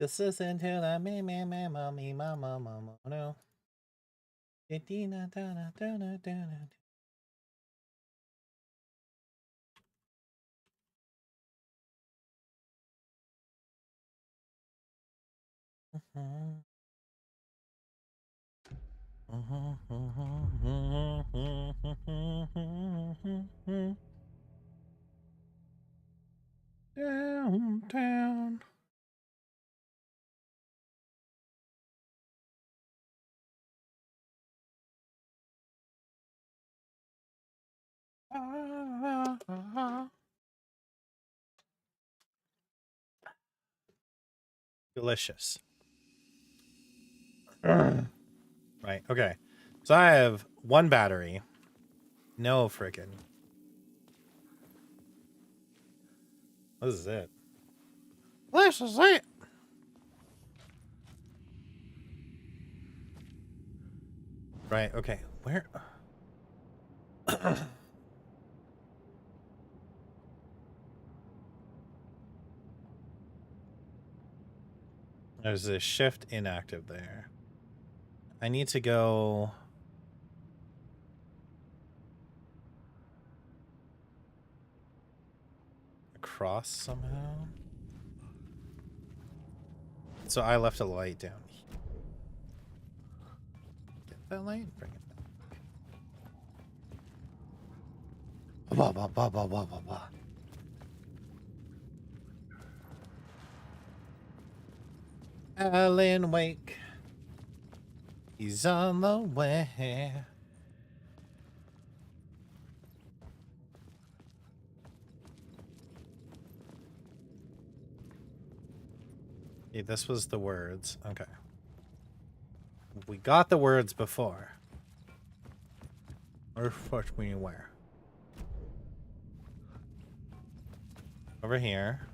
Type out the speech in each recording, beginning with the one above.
Just listen to the me, mama, no. Downtown. Delicious. Right, okay. So I have one battery. No frickin'. This is it. This is it. Right, okay. Where? There's a shift inactive there. I need to go across somehow. So I left a light down here. Get that light? Bring it back. Blah, blah, blah, blah, blah, blah, blah. Alan Wake. He's on the way. Okay, this was the words. Okay. We got the words before. Where fuck me where? Over here.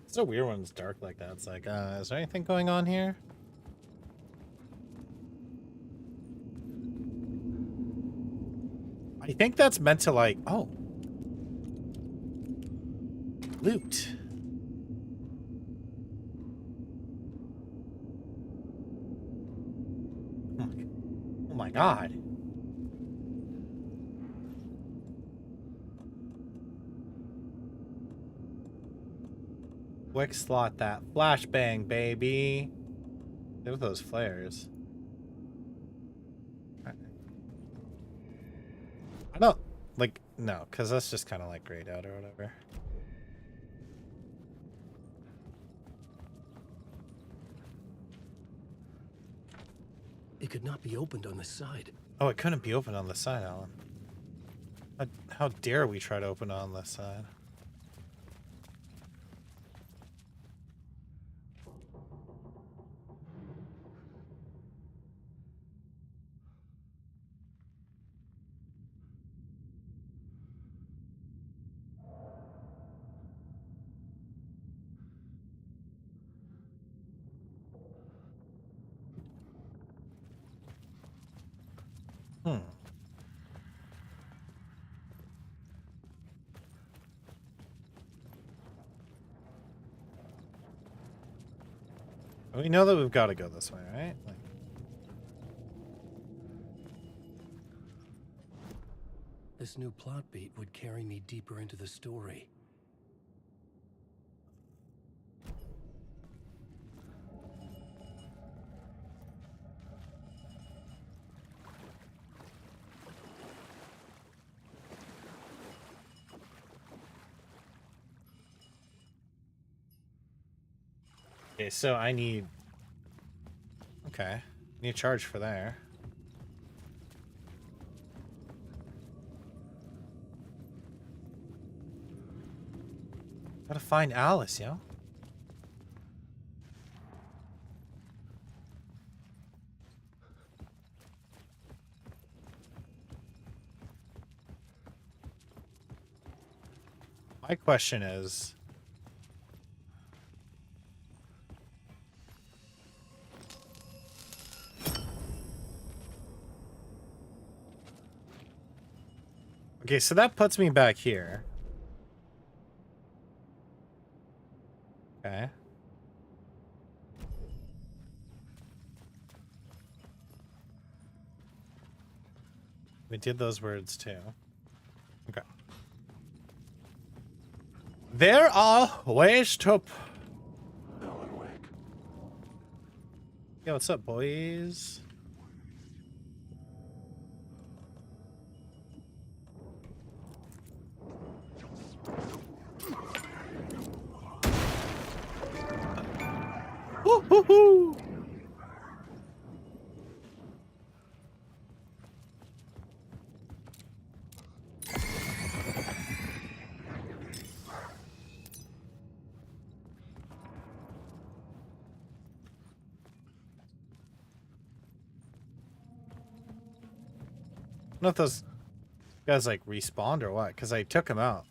It's so weird when it's dark like that. It's like, is there anything going on here? I think that's meant to like, oh. Loot. Oh my god. Quick slot that flashbang, baby. Look at those flares. I don't like no, because that's just kind of like grayed out or whatever. It could not be opened on this side. Oh, it couldn't be opened on the side, Alan. How dare we try to open it on this side? Hmm. We know that we've got to go this way, right? Like, This new plot beat would carry me deeper into the story. okay, so I need. Okay, need a charge for there. Gotta find Alice, yo. My question is. Okay, so that puts me back here. Okay. We did those words too. Okay. There are ways to. Alan Wake. Yo, what's up, boys? Woo hoo hoo! I don't know if those guys like respawned or what, because I took him out.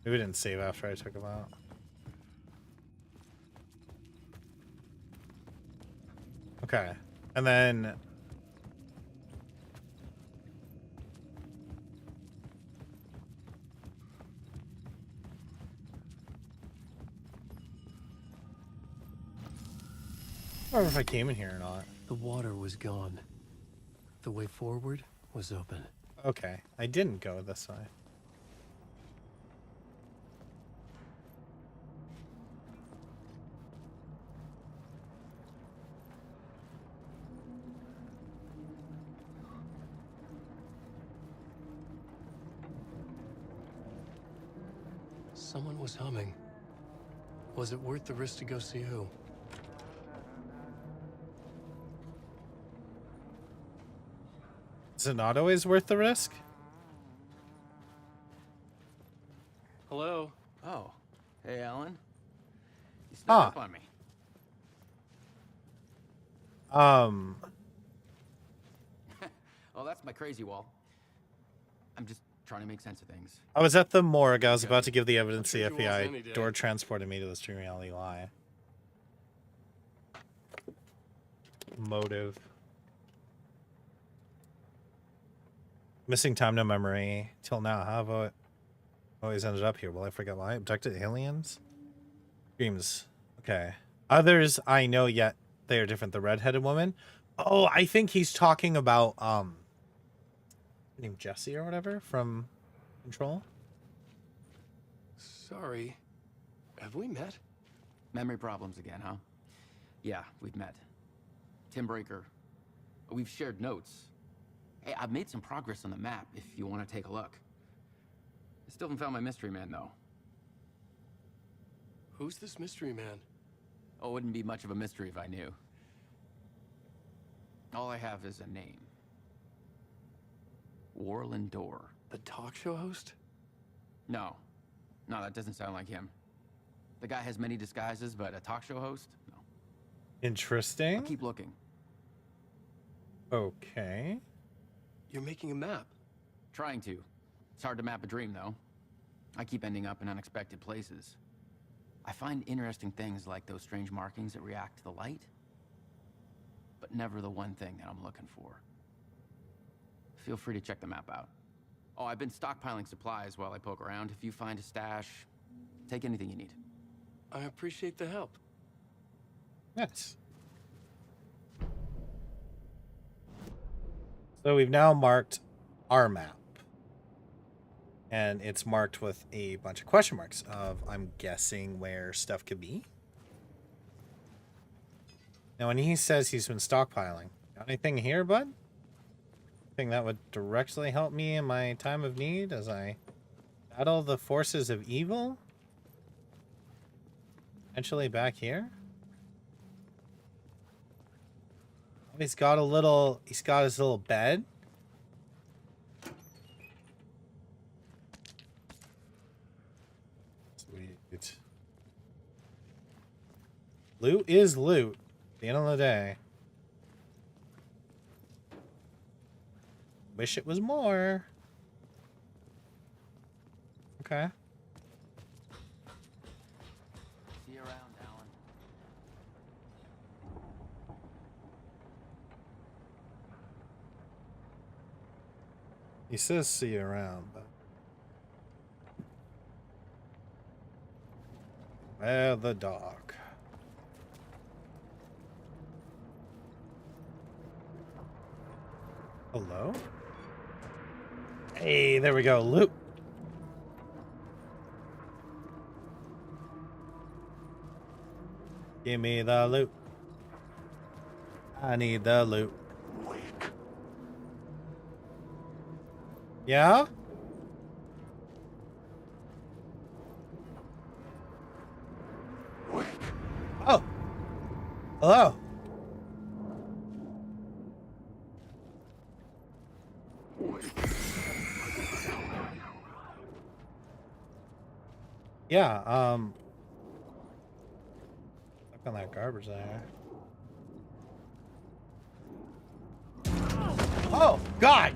Maybe we didn't save after I took him out. Okay. And then I don't know if I came in here or not. The water was gone. The way forward was open. Okay. I didn't go this way. Someone was humming. Was it worth the risk to go see who? Is it not always worth the risk? Hello? Oh, hey, Alan. You snuck Ah. up on me. Oh, that's my crazy wall. I'm just trying to make sense of things. I was at the morgue. I was Okay. about to give the evidence to the crazy walls any FBI. day. Door transported me to the Stream Reality Lie. Motive. Missing time, no memory. Till now, how have I always ended up here? Will I forget why? Abducted aliens? Dreams. Okay. Others I know, yet they are different. The redheaded woman. Oh, I think he's talking about named Jesse or whatever from Control. Sorry. Have we met? Memory problems again, huh? Yeah, we've met. Tim Breaker. We've shared notes. Hey, I've made some progress on the map if you want to take a look. I still haven't found my mystery man, though. Who's this mystery man? Oh, it wouldn't be much of a mystery if I knew. All I have is a name. Warland Dorr. The talk show host? No. No, that doesn't sound like him. The guy has many disguises, but a talk show host? No. Interesting. I'll keep looking. Okay. You're making a map. Trying to. It's hard to map a dream, though. I keep ending up in unexpected places. I find interesting things like those strange markings that react to the light, but never the one thing that I'm looking for. Feel free to check the map out. Oh, I've been stockpiling supplies while I poke around. If you find a stash, take anything you need. I appreciate the help. Nice. So we've now marked our map. And it's marked with a bunch of question marks of, I'm guessing, where stuff could be. Now, when he says he's been stockpiling, got anything here, bud? Thing that would directly help me in my time of need as I battle the forces of evil? Potentially back here? Oh, he's got his little bed. Sweet. Loot is loot at the end of the day. Wish it was more. Okay. See you around, Alan. He says see you around, but The dog. Hello? Hey, there we go. Loot. Give me the loot. I need the loot. Wake. Yeah? Wake. Oh. Hello. Yeah, look on that garbage there. Oh, God!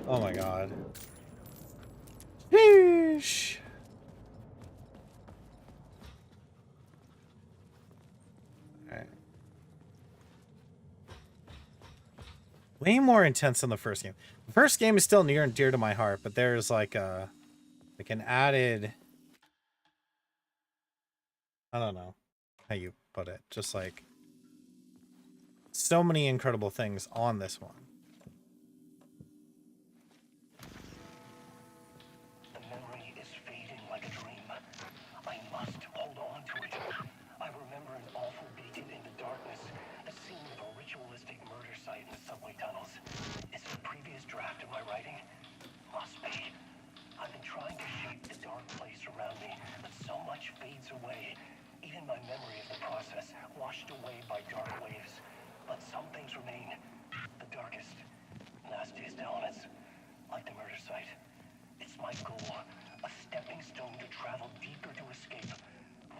Oh my God. Sheesh. Alright. Way more intense than the first game. The first game is still near and dear to my heart, but there's like an added, I don't know how you put it, just like so many incredible things on this one. The memory is fading like a dream. I must hold on to it. I remember an awful beacon in the darkness, a scene of a ritualistic murder site in the subway tunnels. Is it a previous draft of my writing? Must be. I've been trying to shape the dark place around me, but so much fades away. Even my memory of the process, washed away by dark waves. But some things remain. The darkest, nastiest elements, like the murder site. It's my goal, a stepping stone to travel deeper to escape.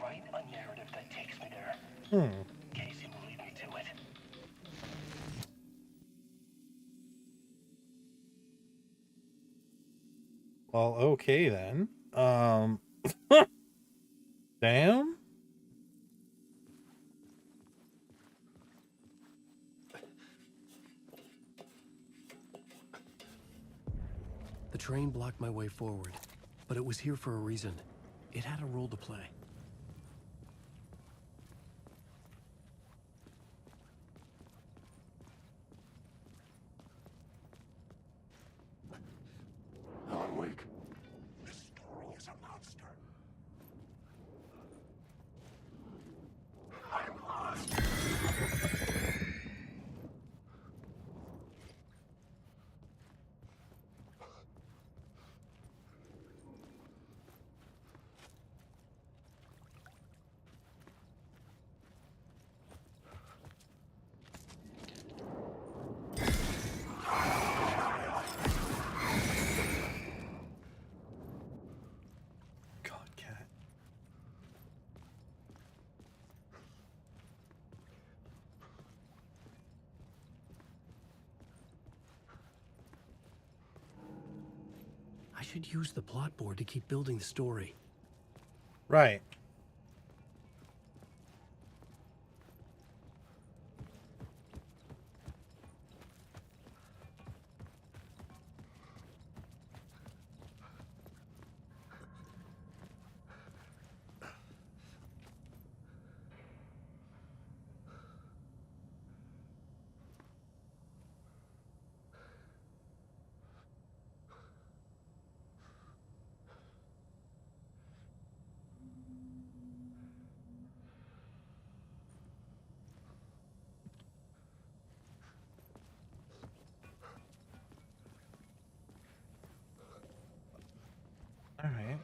Write a narrative that takes me there. Casey will lead me to it. Well, okay then. Damn. The train blocked my way forward, but it was here for a reason. It had a role to play. Alan Wake. This story is a monster. I'm lost. God, cat. I should use the plot board to keep building the story. Right. All right.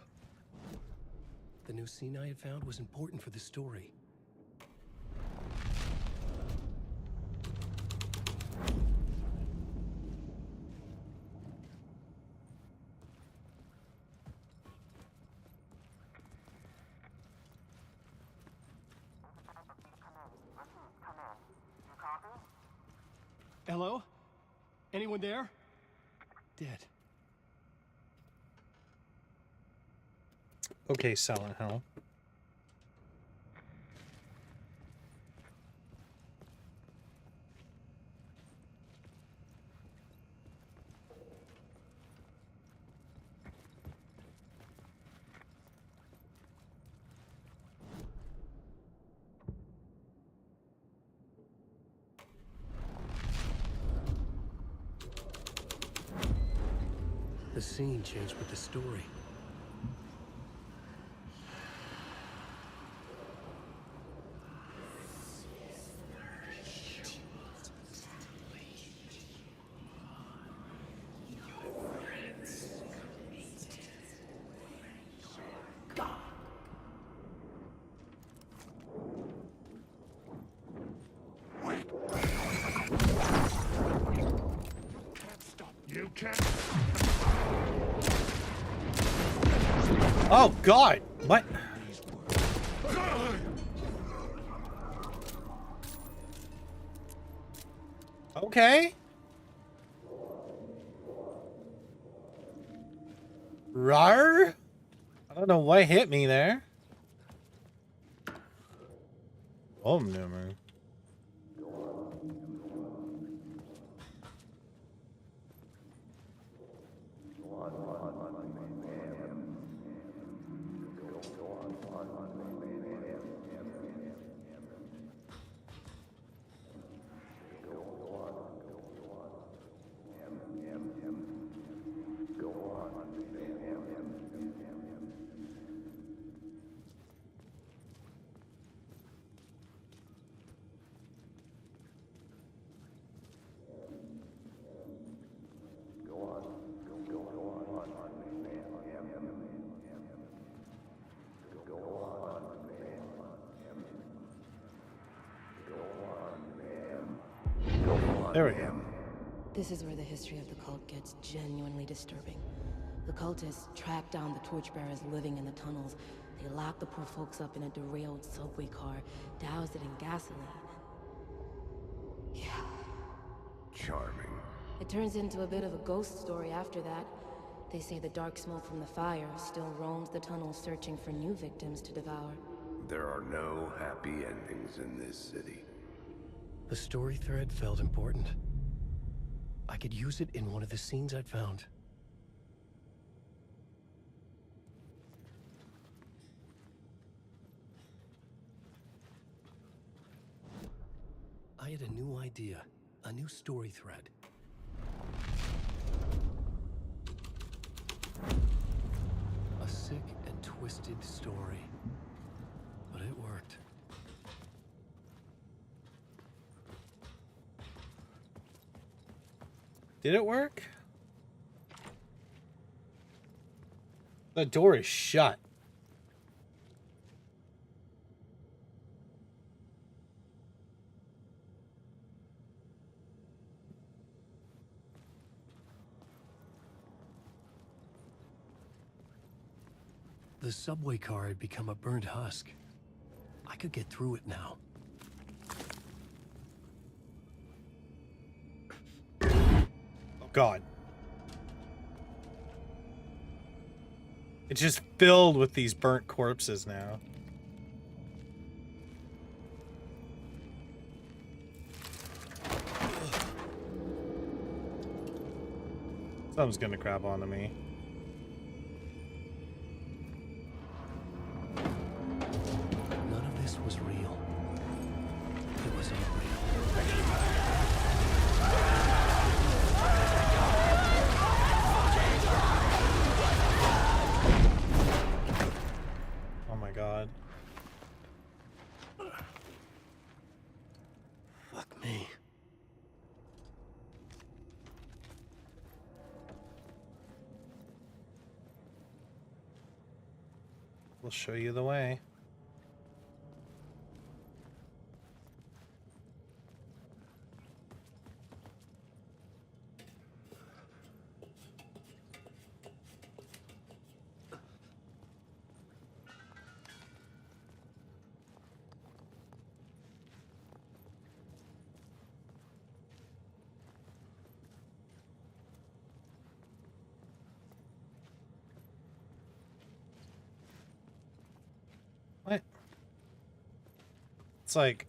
The new scene I had found was important for the story. Hello? Anyone there? Dead. Okay, Silent Hill. scene changed with the story. You can't. Oh God! What? Okay. Rar? I don't know what hit me there. Oh, no, man. There we go. This is where the history of the cult gets genuinely disturbing. The cultists track down the torchbearers living in the tunnels. They lock the poor folks up in a derailed subway car, douse it in gasoline. Yeah. Charming. It turns into a bit of a ghost story after that. They say the dark smoke from the fire still roams the tunnels searching for new victims to devour. There are no happy endings in this city. The story thread felt important. I could use it in one of the scenes I'd found. I had a new idea, a new story thread. A sick and twisted story. But it worked. Did it work? The door is shut. The subway car had become a burnt husk. I could get through it now. Oh God. It's just filled with these burnt corpses now. Something's gonna crap onto me. None of this was real. It was unreal. Oh my God. Fuck me. We'll show you the way. What? It's like...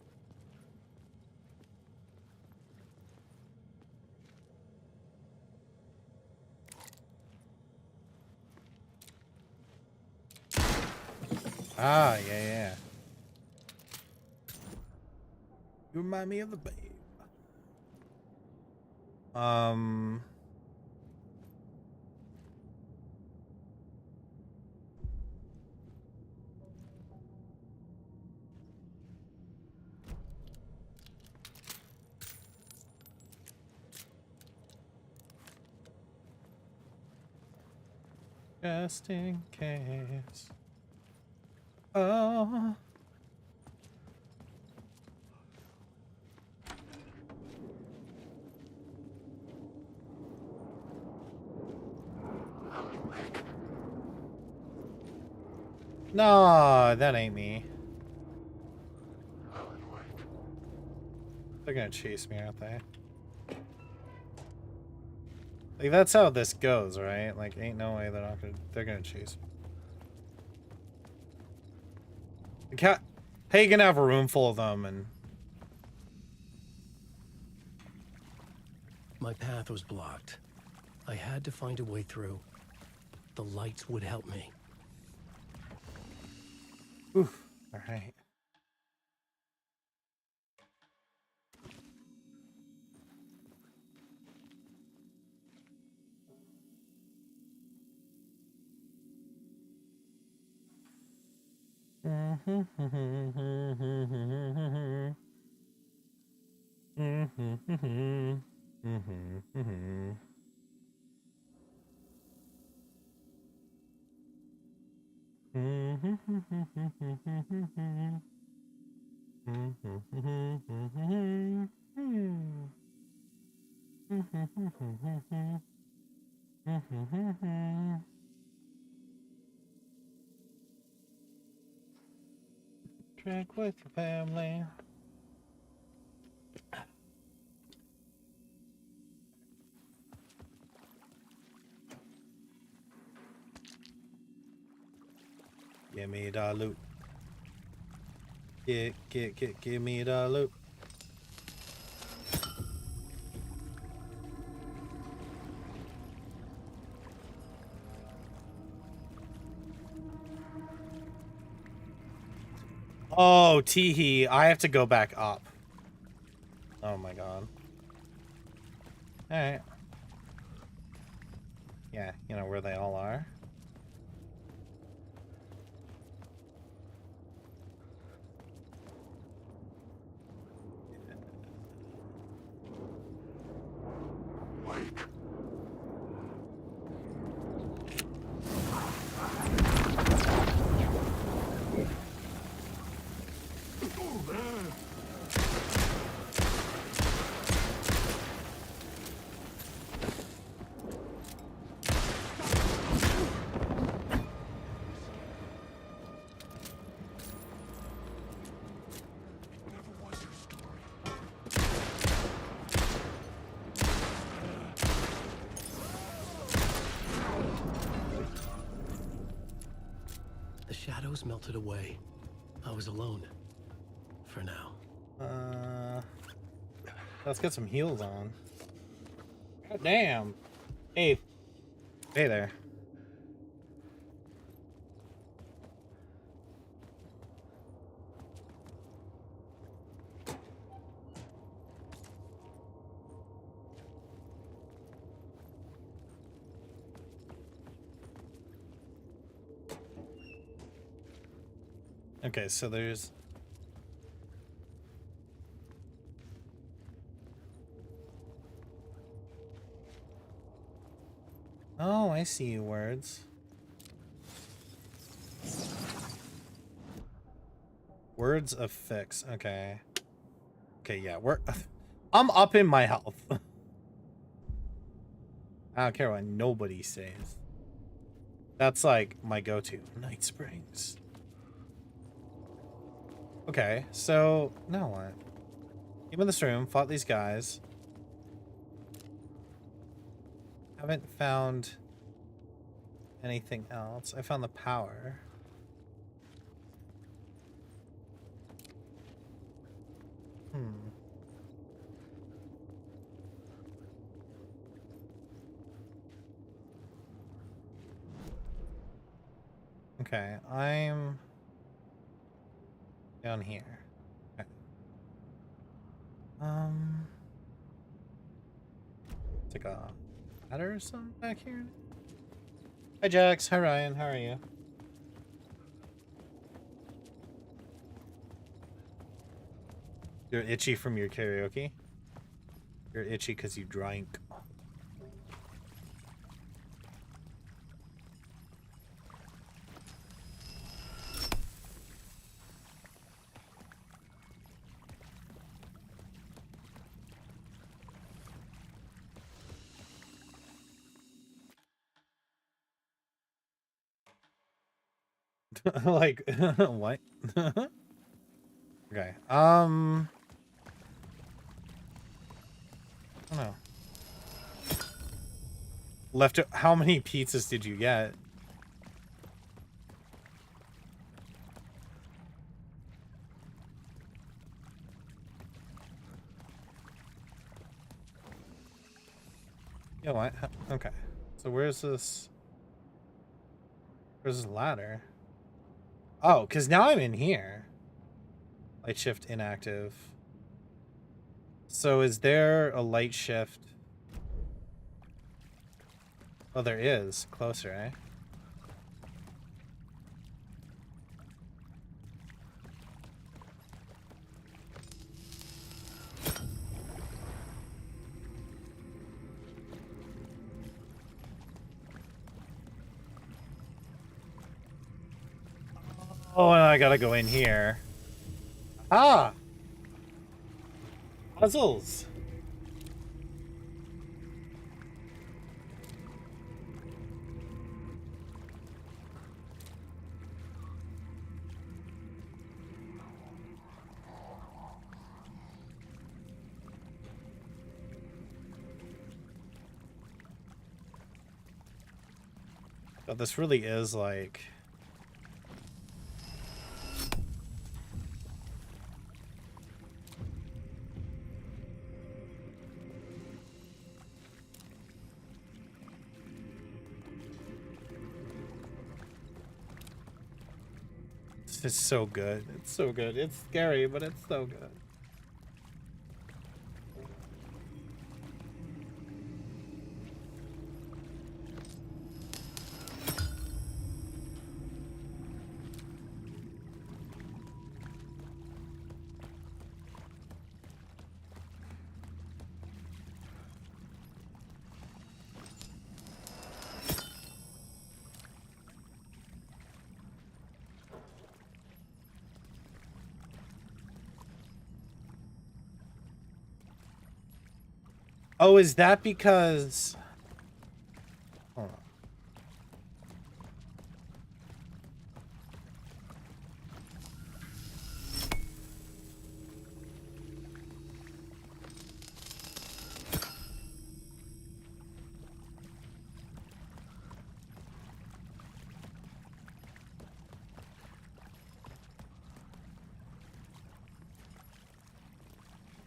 Ah, yeah. You remind me of the babe. Just in case. Oh. No, that ain't me. Alan Wake. They're gonna chase me, aren't they? Like, that's how this goes, right? Like, ain't no way they're gonna chase me. The cat, hey, you can have a room full of them, and My path was blocked. I had to find a way through. The lights would help me. oof, all right. Drink with your family. Give me the loot. Give me the loot. Oh, teehee. I have to go back up. Oh my god. Alright. Yeah, you know where they all are. Wake. Whatever was your story? The shadows melted away. I was alone. For now. Let's get some heals on. God damn. Hey. Hey there. Okay, so there's... Oh, I see you, words. Words of fix. Okay. Okay, yeah, I'm up in my health. I don't care what nobody says. That's like my go-to. Night Springs. Okay, so now what? Came in this room, fought these guys. Haven't found anything else. I found the power. Okay, I'm down here. Okay. It's like a ladder or something back here. Hi Jax, hi Ryan, how are you? You're itchy from your karaoke? You're itchy because you drank. Like, what? Okay. I don't know. Left. How many pizzas did you get? You know what? Okay. So where's this? Where's this ladder? Oh, because now I'm in here. Light shift inactive. So is there a light shift? Oh, there is. Closer, eh? Oh, and I gotta go in here. Ah! Puzzles! But this really is like... It's so good. It's so good. It's scary, but it's so good. Oh, is that because... Hold on.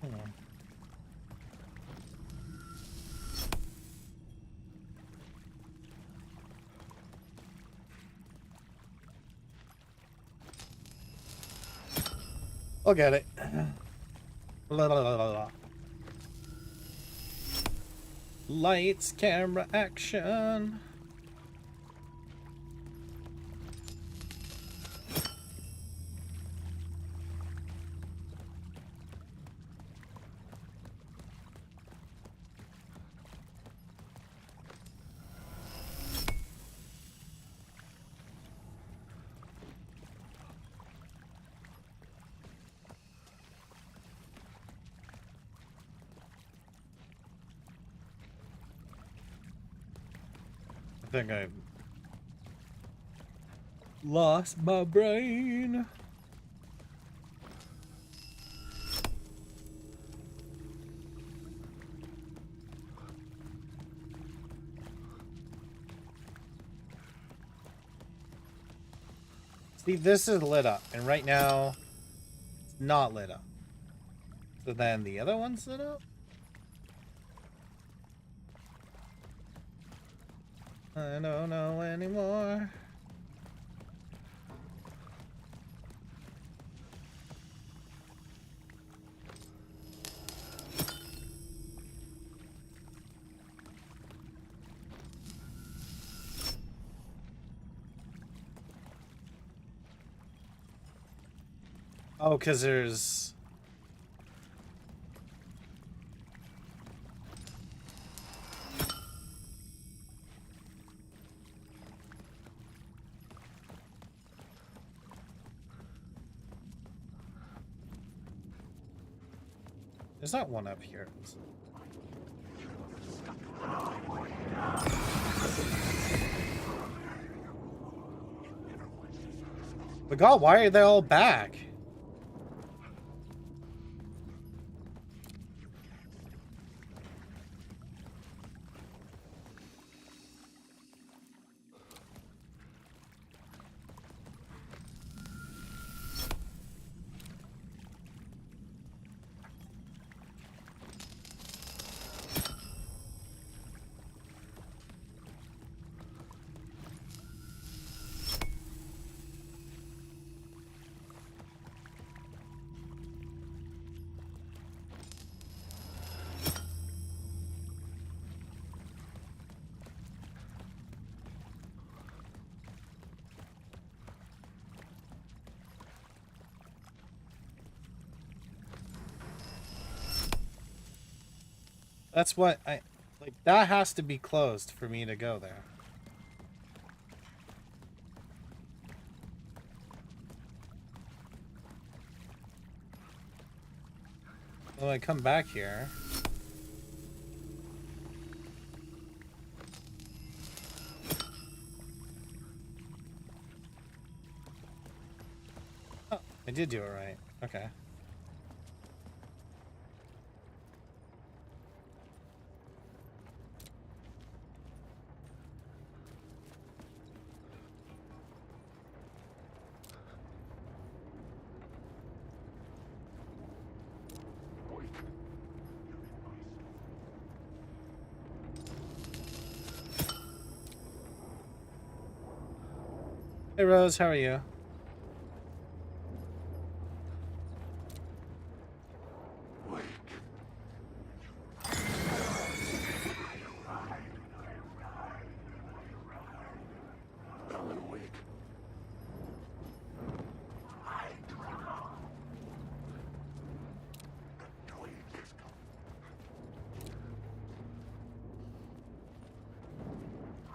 Hold on. I'll get it. La, la, la, la, la. Lights, camera, action. I think I lost my brain. See, this is lit up, and right now it's not lit up. So then the other one's lit up? I don't know anymore. Oh, because there's... There's not one up here. But God, why are they all back? That's what I like. That has to be closed for me to go there. Well, I come back here. Oh, I did do it right. Okay. Hey Rose, how are you? Wake. Alan, wake. I drown. Wake.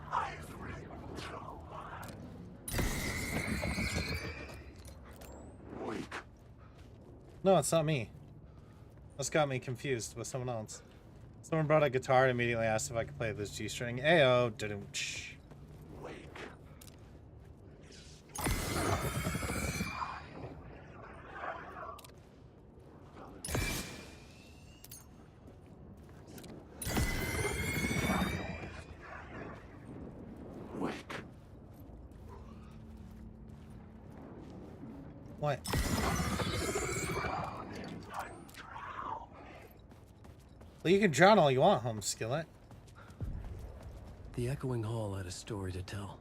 I've written so much. Wake. No, it's not me. That's got me confused with someone else. Someone brought a guitar and immediately asked if I could play this G string. Ayo, didn't. Wake. Wake. What? Well, you can drown all you want, home skillet. The echoing hall had a story to tell.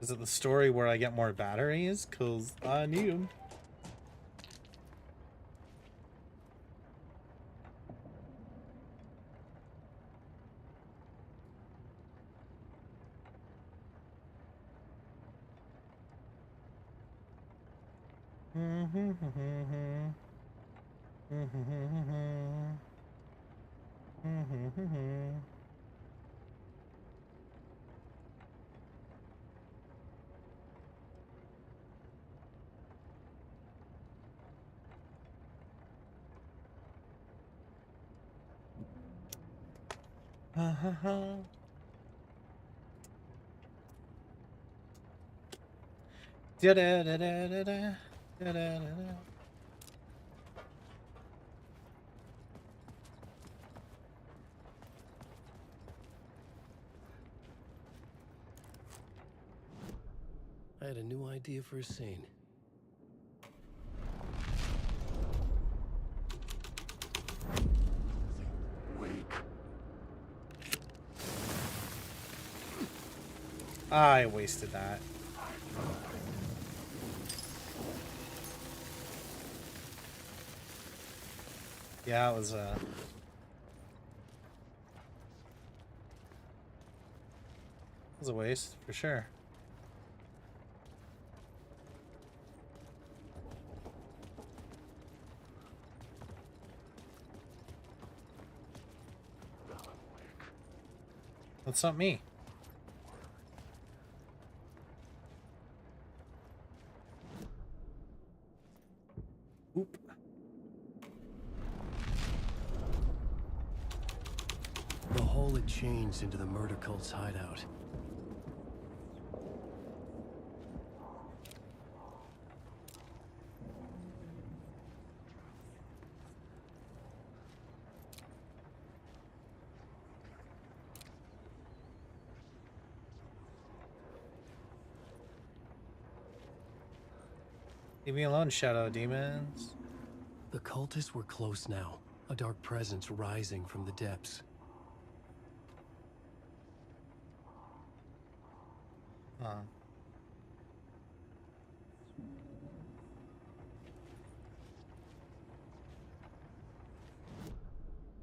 Is it the story where I get more batteries? Cause I need them. Da-da-da-da-da-da. Da-da-da-da. I had a new idea for a scene. Wake. I wasted that. Yeah, it was a waste for sure. That's not me. Oop. The hall had entrance into the murder cult's hideout. Leave me alone, shadow demons. The cultists were close now, a dark presence rising from the depths. Huh.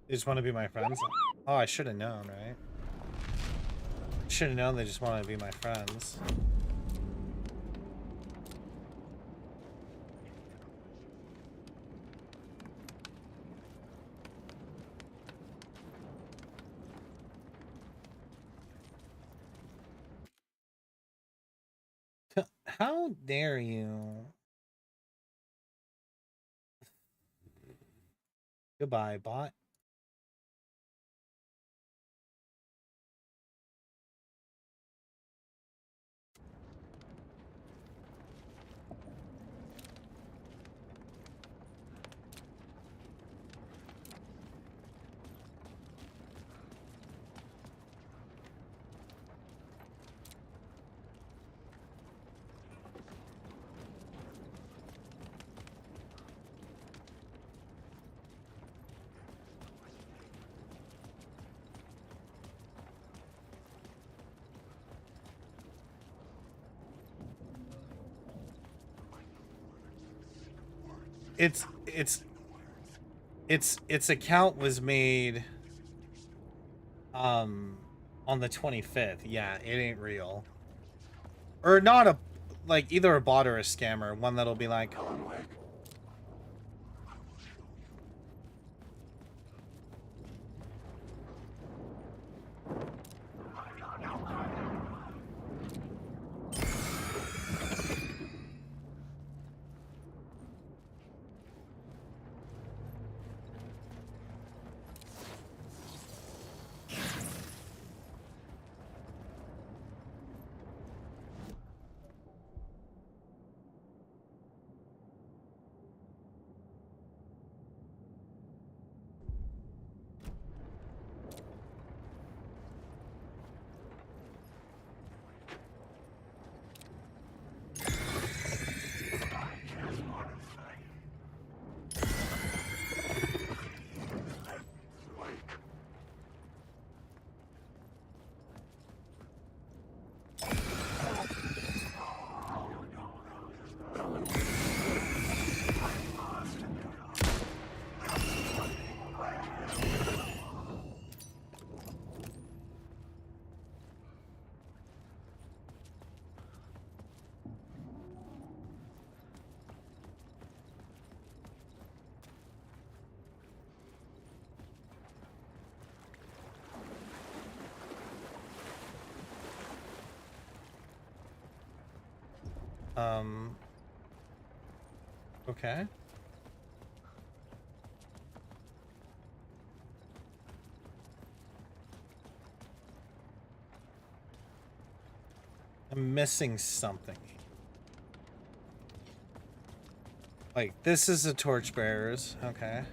They just want to be my friends? Oh, I should have known, right? Should have known they just wanted to be my friends. How dare you? Goodbye, bot. Its account was made on the 25th. Yeah, it ain't real. Or not a like either a bot or a scammer, one that'll be like, Alan Wake. okay. I'm missing something. Like, this is the torchbearers. Okay.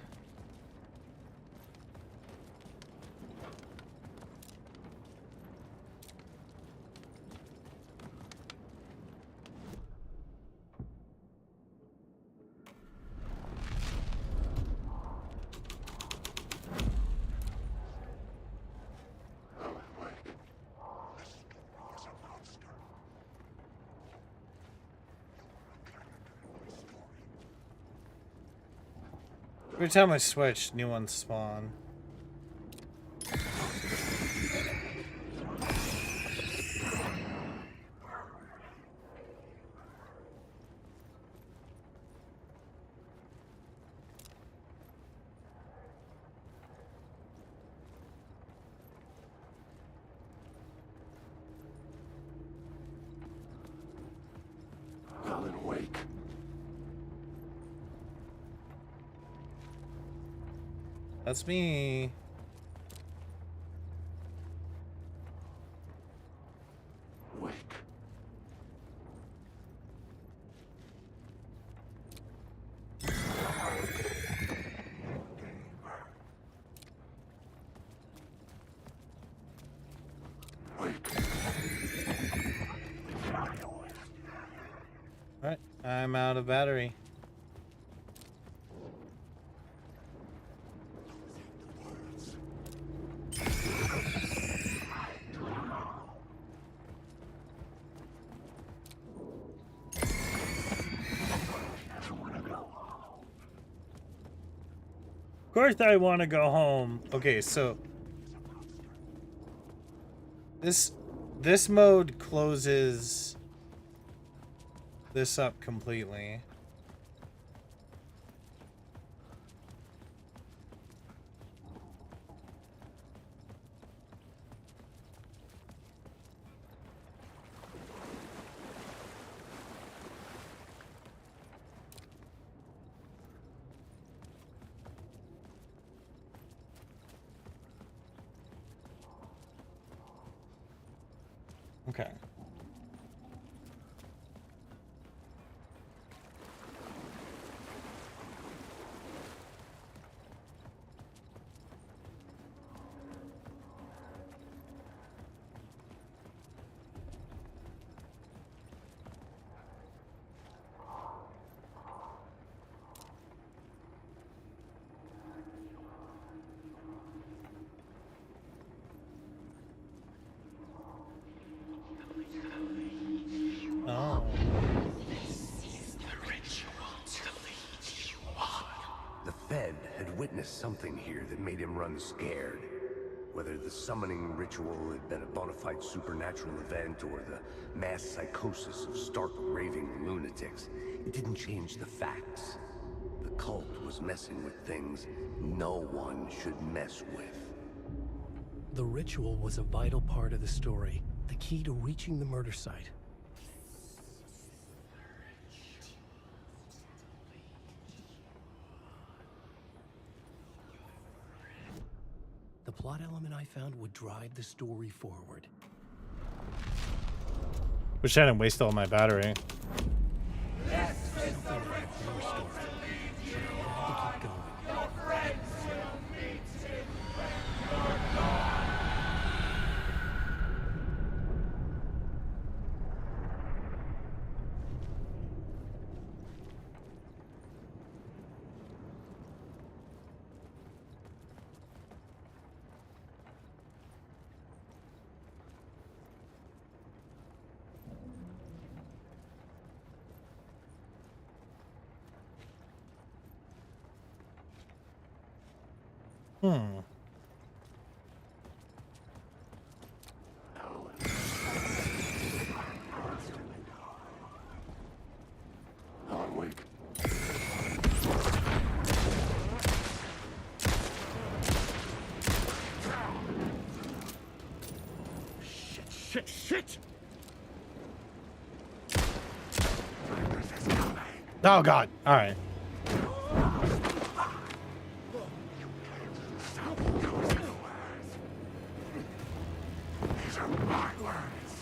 Every time I switch, new ones spawn. Alan Wake. That's me. I'm out of battery. Of course I want to go home. Okay, so this mode closes this up completely. Okay. Oh. The Fed had witnessed something here that made him run scared. Whether the summoning ritual had been a bona fide supernatural event or the mass psychosis of stark raving lunatics, it didn't change the facts. The cult was messing with things no one should mess with. The ritual was a vital part of the story, the key to reaching the murder site. The plot element I found would drive the story forward. Wish I didn't waste all my battery. Something like a horror story. But I had to keep going. Hmm. Alan Wake. Shit! Oh God! All right. These are my words.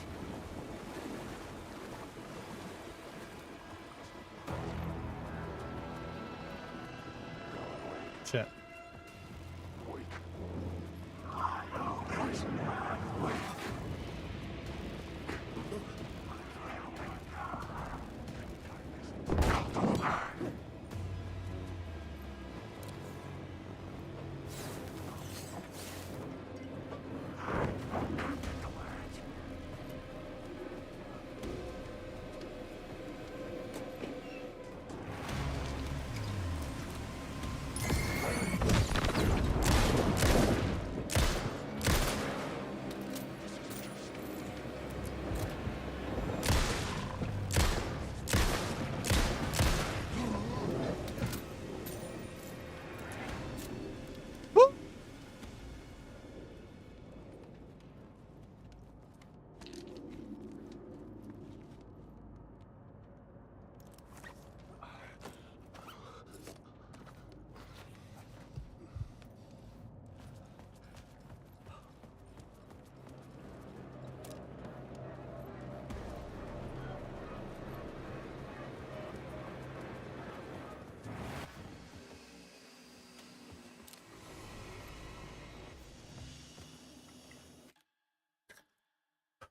Shit. Wake.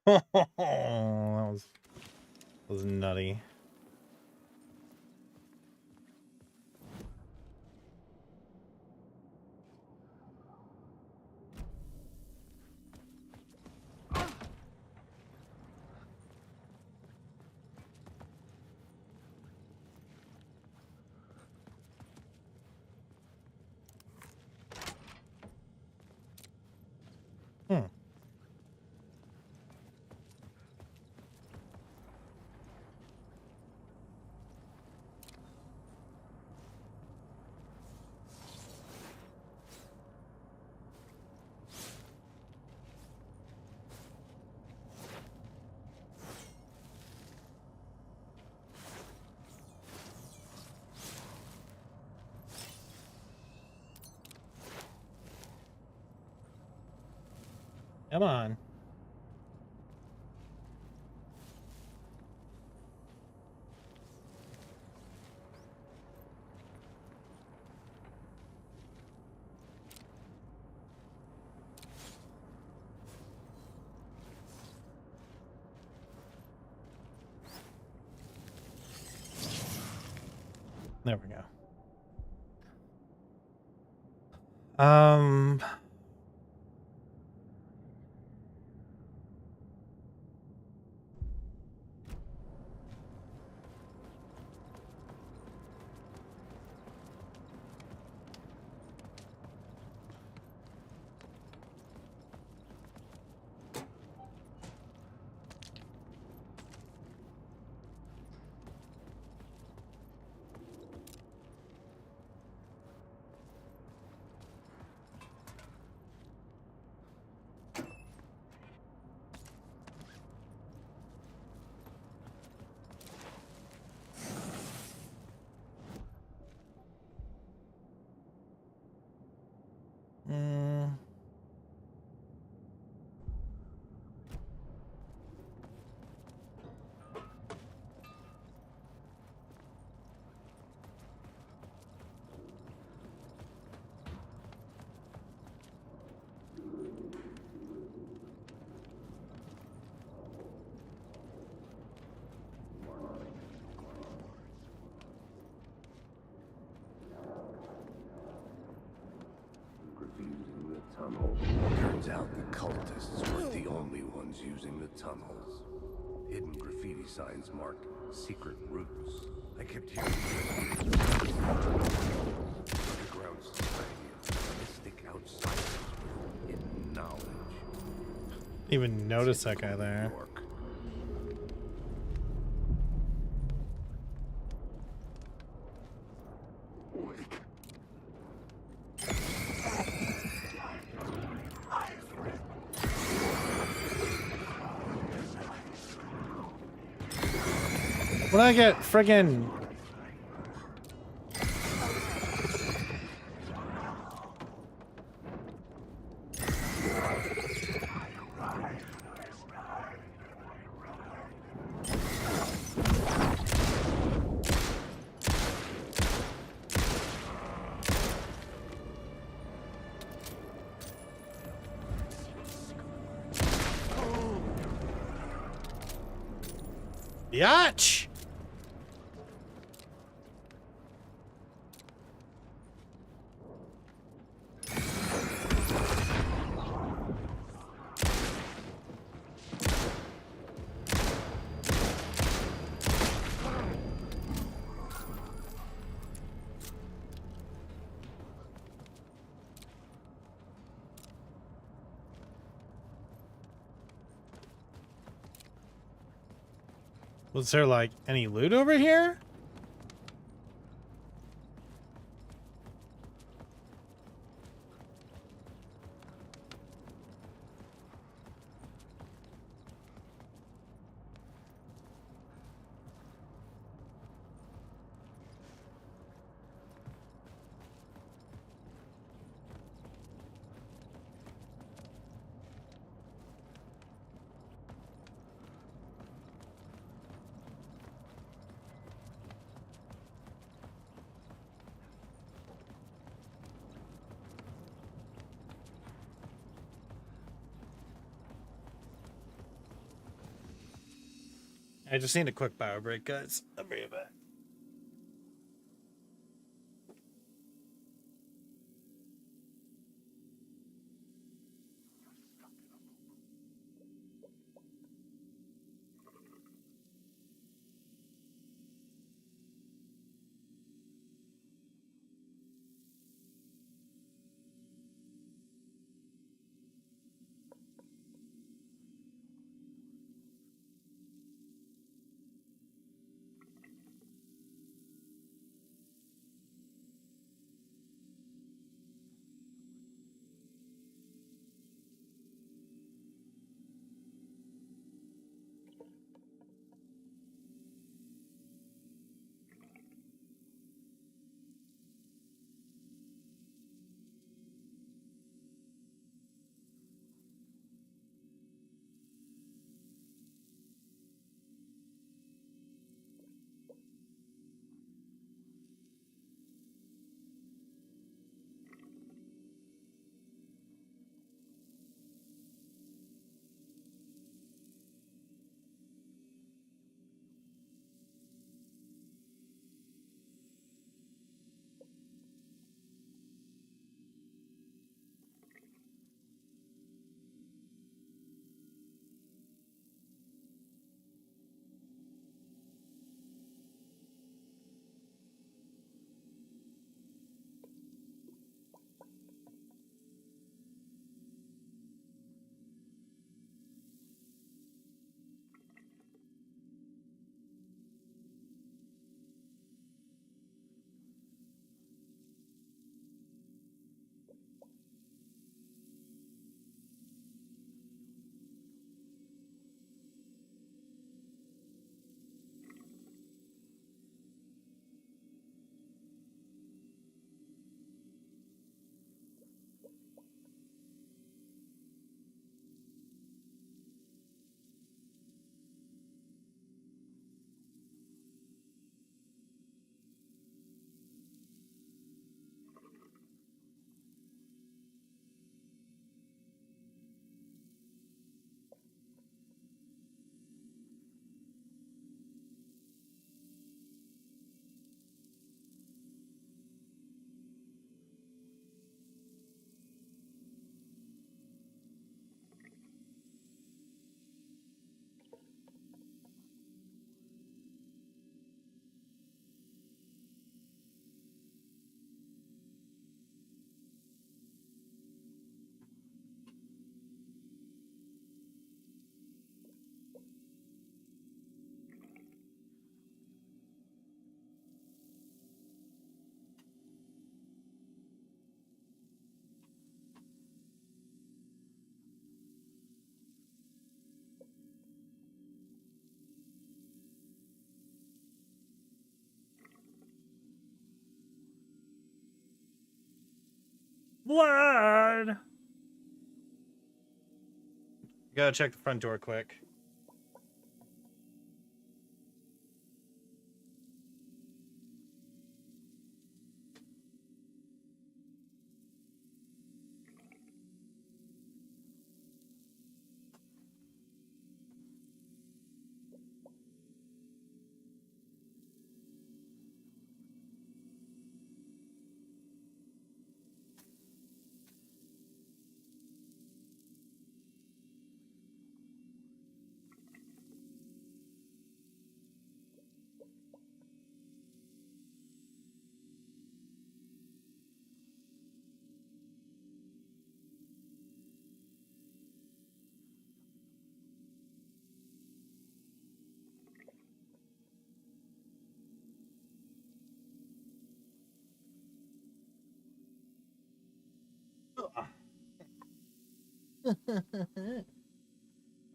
That was nutty. Come on. There we go. Using the tunnel. Turns out the cultists weren't the only ones using the tunnels. Hidden graffiti signs marked secret routes. I kept hearing underground society of mystic outsiders with hidden knowledge. Didn't even notice that guy there. When I get friggin' Yatch! Was there like any loot over here? I just need a quick power break, guys. I'll be right back. blood. Gotta check the front door quick.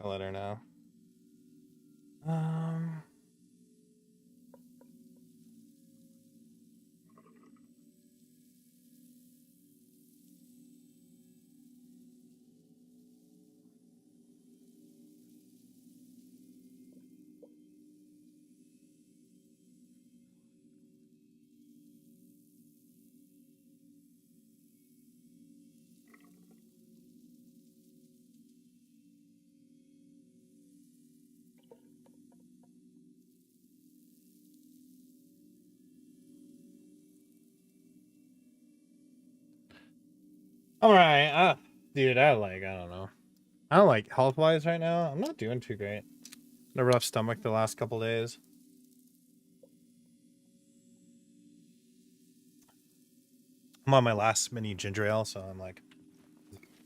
I'll let her know. All right, dude. I don't know. I don't like health wise right now. I'm not doing too great. A rough stomach the last couple days. I'm on my last mini ginger ale, so I'm like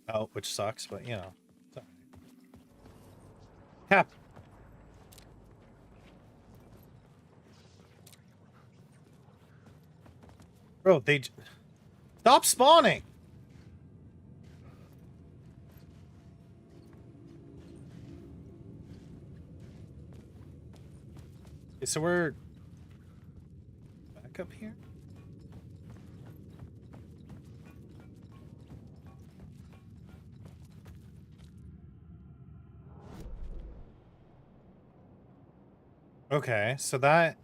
out, which sucks, but you know. It's all right. Cap. Bro, stop spawning. Okay, so we're back up here. Okay, so that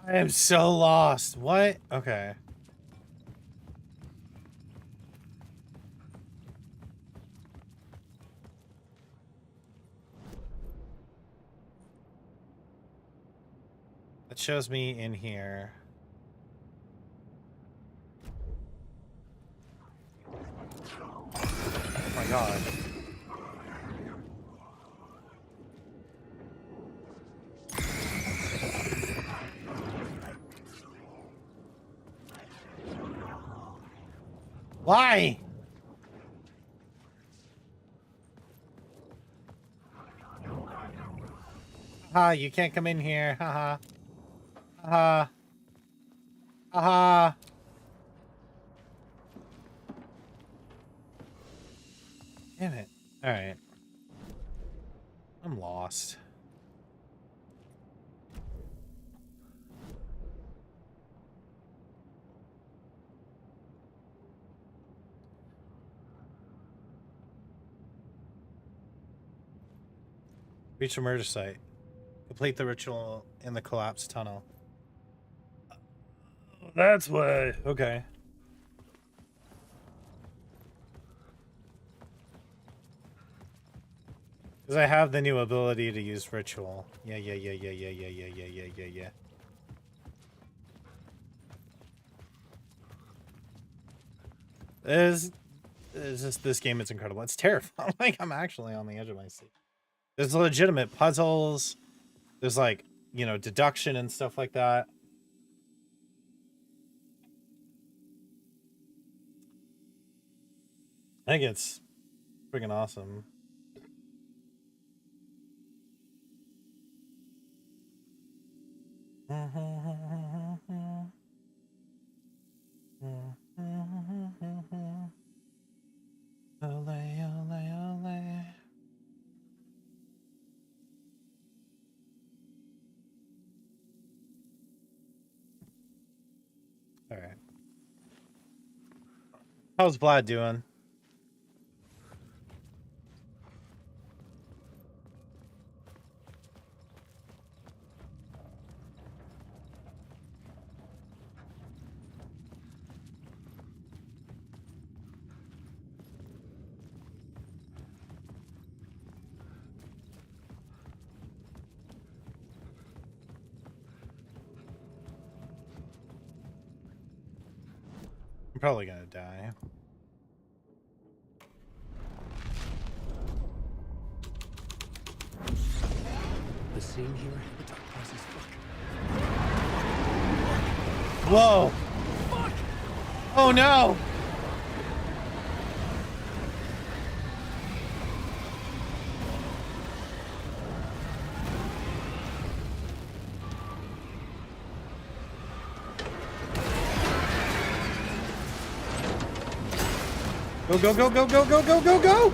I am so lost. What? Okay. It shows me in here. Oh my god. Why? Haha, you can't come in here. Haha. Haha. Haha. Damn it. Alright. I'm lost. Reach the murder site. Complete the ritual in the collapsed tunnel. That's why. Okay. Because I have the new ability to use ritual. Yeah. This game is incredible. It's terrifying. Like, I'm actually on the edge of my seat. There's legitimate puzzles. There's like, you know, deduction and stuff like that. I think it's freaking awesome. Ole, ole, ole. All right. How's Vlad doing? I'm probably gonna die. The scene here, the dark presence. Whoa! Oh no! Go, go, go, go, go, go, go, go, go!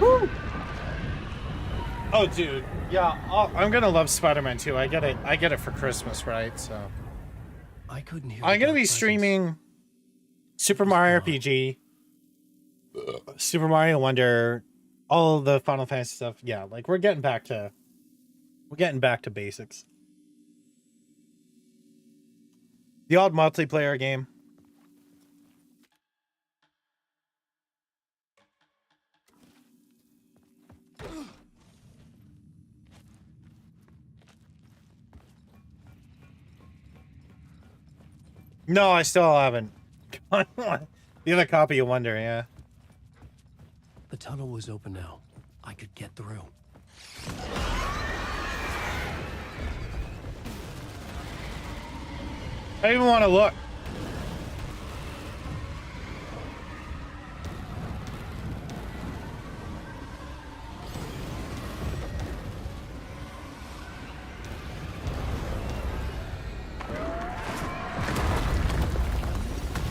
Woo! Oh, dude. Yeah, I'm gonna love Spider-Man 2. I get it for Christmas, right? So I couldn't hear. I'm the gonna dark be presence. streaming Super Mario RPG, Super Mario Wonder, all of the Final Fantasy stuff. Yeah, like we're getting back to basics. The odd multiplayer game. No, I still haven't. The other copy of Wonder, yeah. The tunnel was open now. I could get through. I don't even want to look.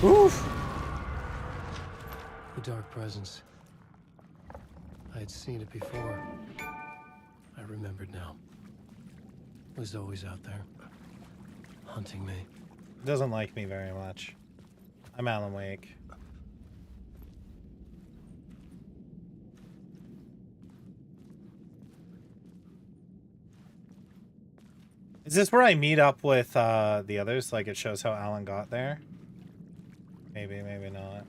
Oof. The dark presence. I had seen it before. I remembered now. It was always out there, hunting me. Doesn't like me very much. I'm Alan Wake. Is this where I meet up with the others? Like it shows how Alan got there? Maybe, maybe not.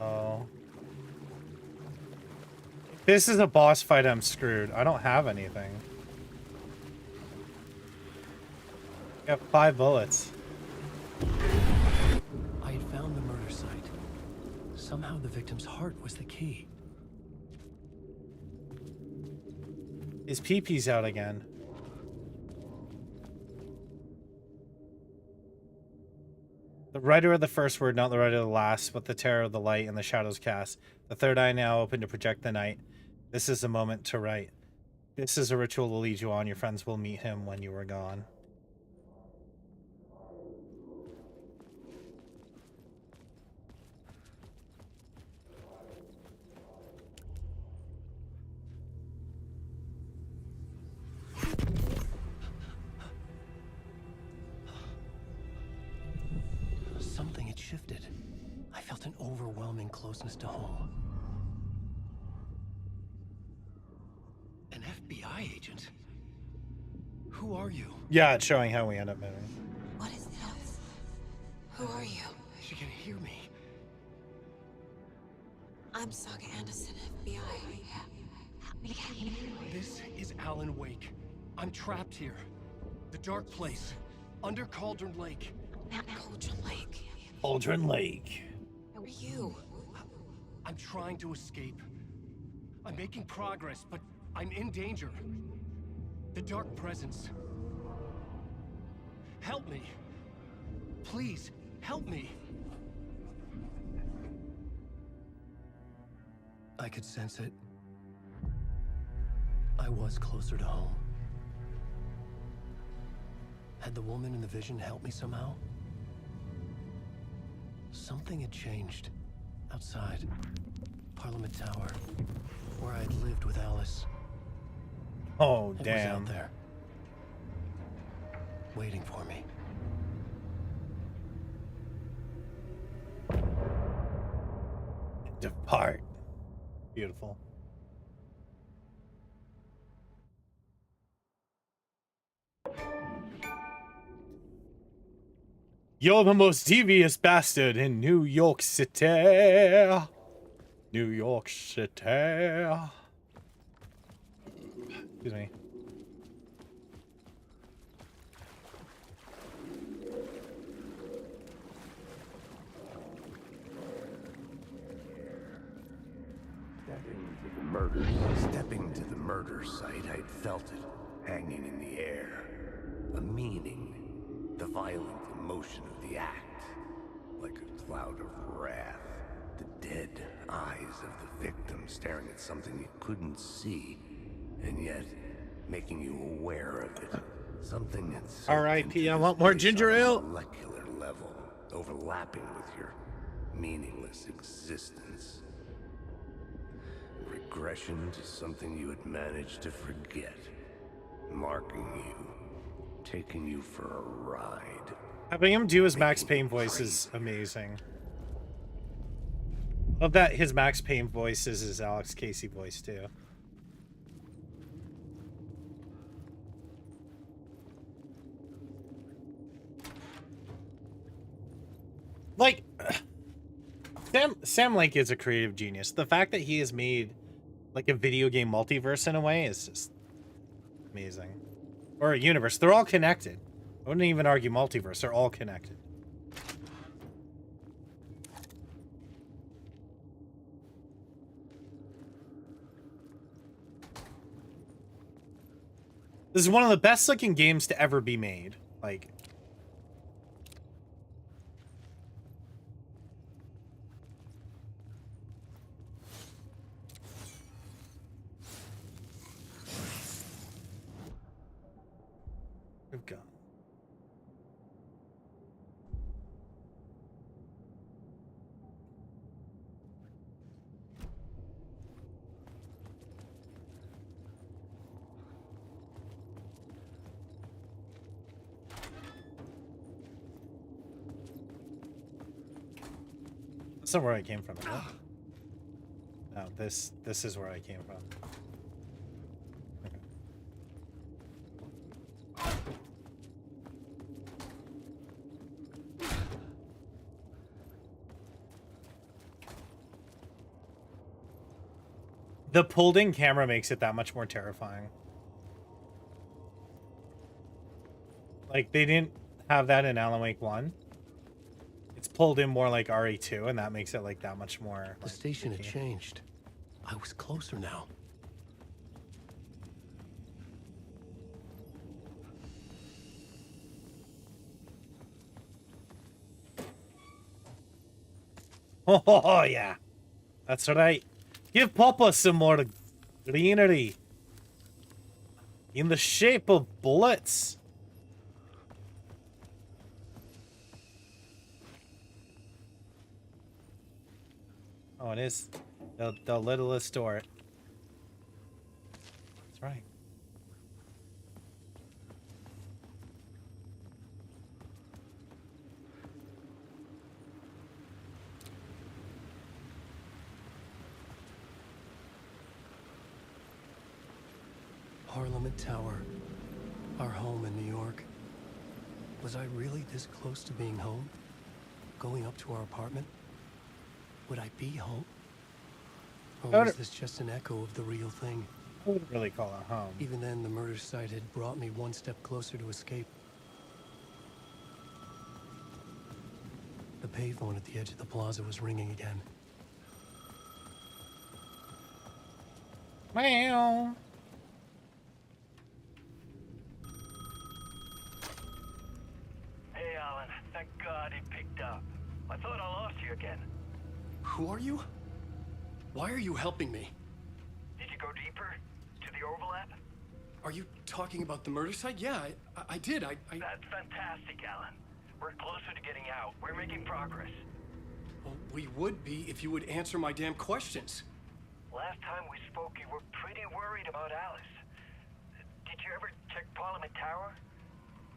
Oh. This is a boss fight, I'm screwed. I don't have anything. I got 5 bullets. I had found the murder site. Somehow the victim's heart was the key. His pee-pee's out again. The writer of the first word, not the writer of the last, but the terror of the light and the shadows cast. The third eye now open to project the night. This is the moment to write. This is a ritual to lead you on. Your friends will meet him when you are gone. Something had shifted. I felt an overwhelming closeness to home. An FBI agent? Who are you? Yeah, it's showing how we end up moving. What is this? Who are you? She can hear me. I'm Saga Anderson, FBI. This is Alan Wake. I'm trapped here. The dark place. Under Cauldron Lake. Cauldron Lake. Cauldron Lake. Who are you? I'm trying to escape. I'm making progress, but I'm in danger. The dark presence. Help me. Please, help me. I could sense it. I was closer to home. Had the woman in the vision helped me somehow? Something had changed. Outside. Parliament Tower. Where I'd lived with Alice. Oh, It was damn. out there. Waiting for me. Depart. Beautiful. You're the most devious bastard in New York City. New York City. Excuse me. Stepping to the murder site, I'd felt it, hanging in the air. A meaning. The violent emotion of the act. Like a cloud of wrath. The dead eyes of the victim staring at something you couldn't see. And yet, making you aware of it. Something that's R.I.P. I want more ginger ale. Molecular level, overlapping with your meaningless existence. Regression to something you had managed to forget. Marking you. Taking you for a ride. Having him do his Max Payne voice is amazing. Love that his Max Payne voice is his Alex Casey voice too. Like, Sam Lake is a creative genius. The fact that he has made like a video game multiverse in a way is just amazing. Or a universe. They're all connected. I wouldn't even argue multiverse. They're all connected. This is one of the best looking games to ever be made. Like, we've got that's not where I came from. Is it? No, this is where I came from. Okay. The pulled in camera makes it that much more terrifying. Like, they didn't have that in Alan Wake 1. It's pulled in more like RE2, and that makes it like that much more. The like, station had freaky. changed. I was closer now. Oh, yeah. That's right. Give Papa some more greenery. In the shape of bullets. Oh, it is the littlest door. That's right. Parliament Tower. Our home in New York. Was I really this close to being home? Going up to our apartment? Would I be home? Or was this just an echo of the real thing? I wouldn't really call it home. Even then, the murder site had brought me one step closer to escape. The payphone at the edge of the plaza was ringing again. Meow. Alan. Thank God it picked up. I thought I lost you again. Who are you? Why are you helping me? Did you go deeper? To the overlap? Are you talking about the murder site? Yeah, I did. I... That's fantastic, Alan. We're closer to getting out. We're making progress. Well, we would be if you would answer my damn questions. Last time we spoke, you were pretty worried about Alice. Did you ever check Parliament Tower?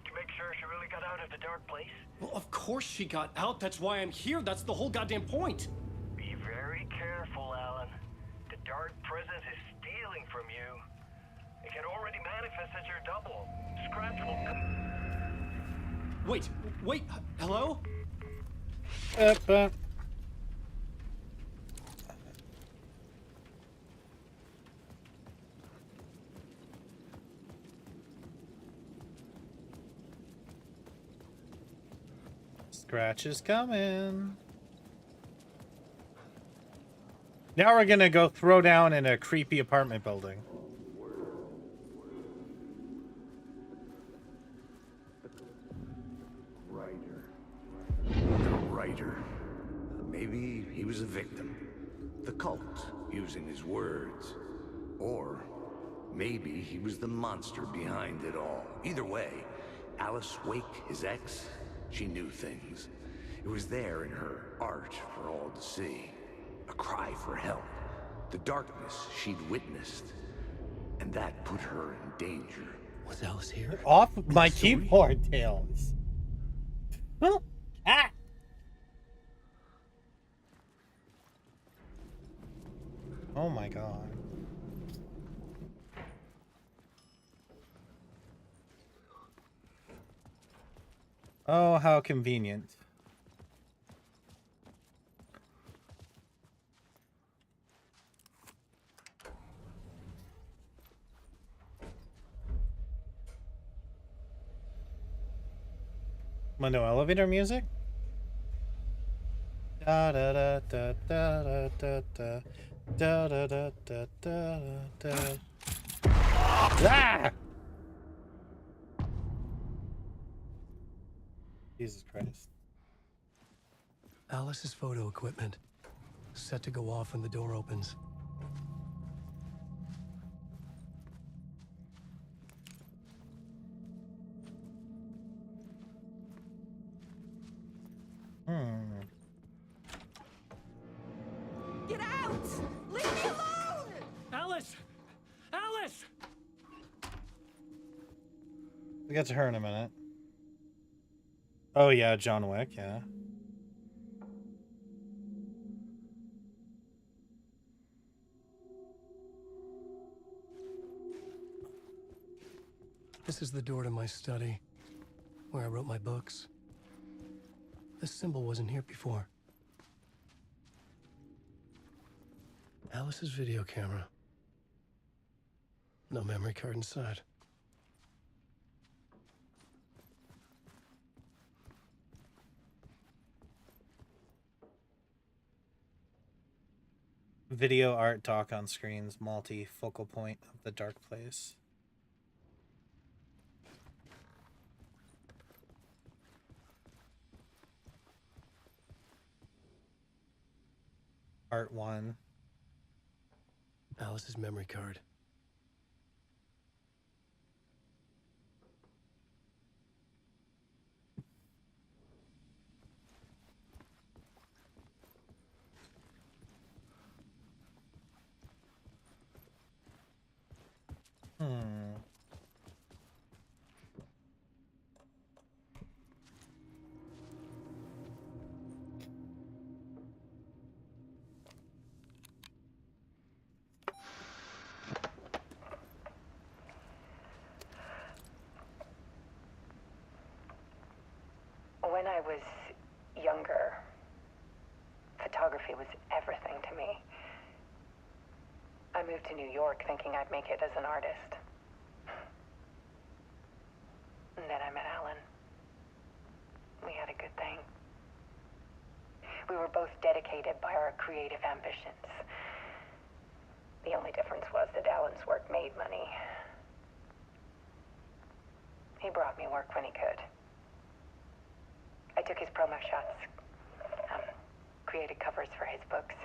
To make sure she really got out of the dark place? Well, of course she got out. That's why I'm here. That's the whole goddamn point. Be very careful, Alan. The dark presence is stealing from you. It can already manifest as your double. Scratch will come. Wait, hello? Scratch is coming. Now we're gonna go throw down in a creepy apartment building. The writer. Maybe he was a victim. The cult, using his words. Or maybe he was the monster behind it all. Either way, Alice Wake, his ex, she knew things. It was there in her art for all to see. A cry for help. The darkness she'd witnessed. And that put her in danger. Was Alice here? Off my story? keyboard, Tails. Ah! Oh my god. Oh, how convenient. No elevator music? Da da da da da da da da da da da da da. Ah! Jesus Christ. Alice's photo equipment. Set to go off when the door opens. Get out! Leave me alone! Alice! Alice! We'll get to her in a minute. Oh yeah, John Wick, yeah. This is the door to my study, where I wrote my books. This symbol wasn't here before. Alice's video camera. No memory card inside. Video art talk on screens, multi-focal point of the dark place. Part 1. Alice's memory card. When I was younger, photography was everything to me. I moved to New York thinking I'd make it as an artist. And then I met Alan. We had a good thing. We were both dedicated by our creative ambitions. The only difference was that Alan's work made money. He brought me work when he could. I took his promo shots. Created covers for his books.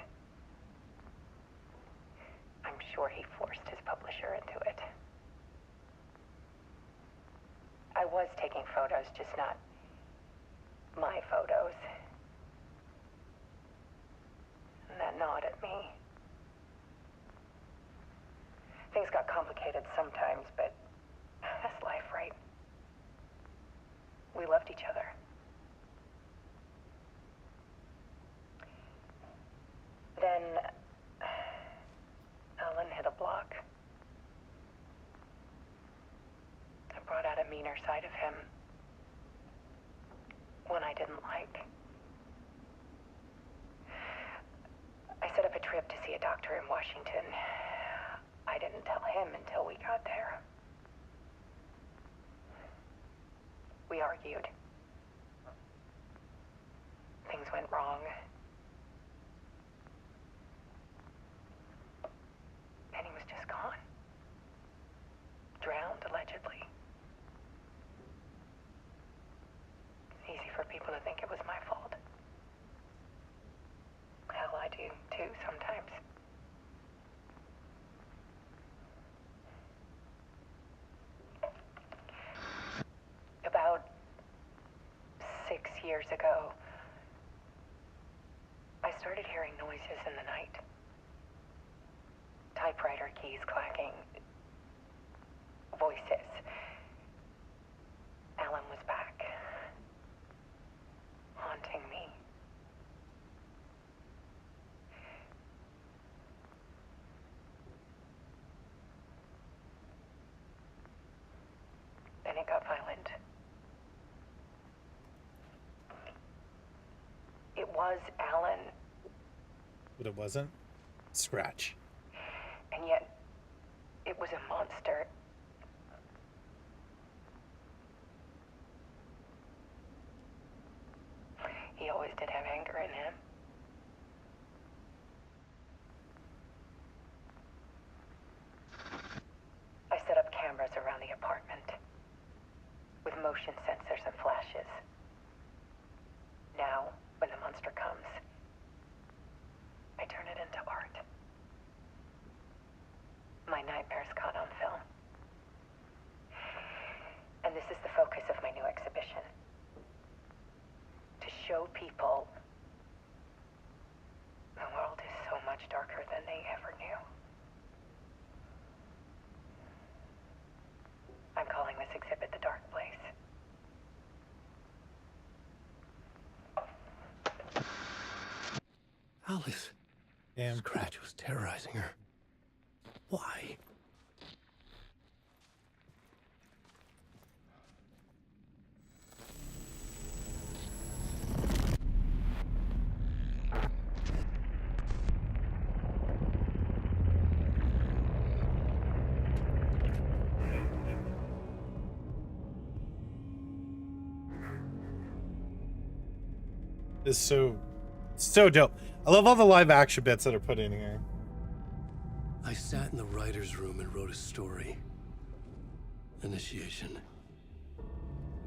I'm sure he forced his publisher into it. I was taking photos, just not my photos. And that gnawed at me. Things got complicated sometimes, but that's life, right? We loved each other. Then Alan hit a block. I brought out a meaner side of him. One I didn't like. I set up a trip to see a doctor in Washington. I didn't tell him until we got there. We argued. Things went wrong. And he was just gone. Drowned, allegedly. It's easy for people to think it was my fault. Hell, I do too sometimes. About 6 years ago, I started hearing noises in the night. Typewriter keys clacking. Voices. Alan was back. Haunting me. Then it got violent. It was Alan, But it wasn't. Scratch. and yet it was a monster. He always did have anger in him. I set up cameras around the apartment with motion sensors and flashes. Now, when the monster comes, I turn it into art. My nightmares caught on film. And this is the focus of my new exhibition. To show people the world is so much darker than they ever knew. I'm calling this exhibit The Dark Place. Alice. Damn. Scratch was terrorizing her. Why? This is so dope. I love all the live action bits that are put in here. I sat in the writer's room and wrote a story. Initiation.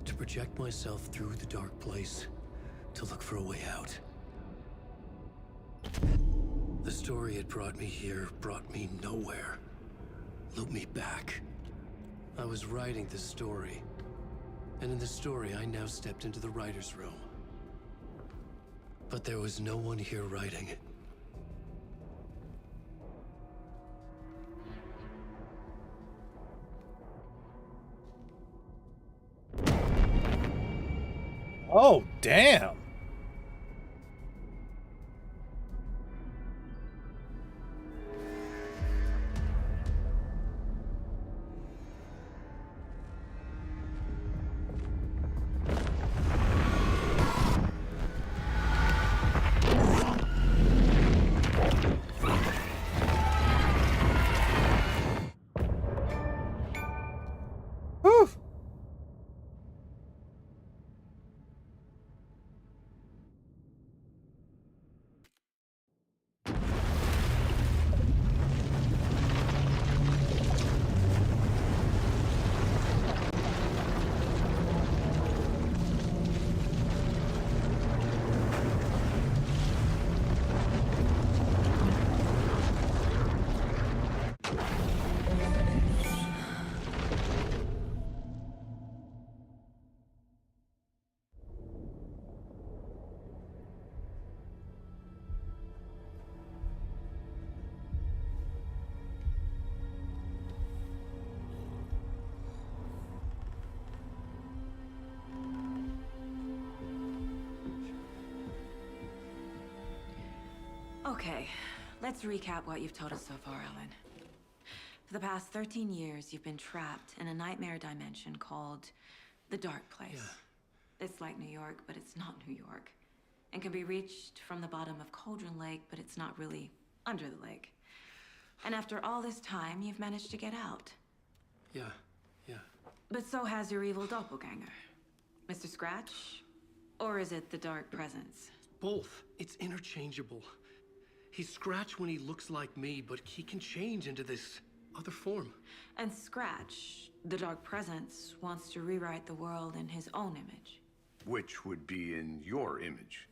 To project myself through the dark place, to look for a way out. The story had brought me here, brought me nowhere. Looped me back. I was writing the story. And in the story, I now stepped into the writer's room. But there was no one here writing it. Oh, damn. Okay, let's recap what you've told us so far, Alan. For the past 13 years, you've been trapped in a nightmare dimension called the Dark Place. Yeah. It's like New York, but it's not New York. And can be reached from the bottom of Cauldron Lake, but it's not really under the lake. And after all this time, you've managed to get out. Yeah. But so has your evil doppelganger. Mr. Scratch? Or is it the Dark Presence? Both. It's interchangeable. He's Scratch when he looks like me, but he can change into this other form. And Scratch, the Dark Presence, wants to rewrite the world in his own image. Which would be in your image,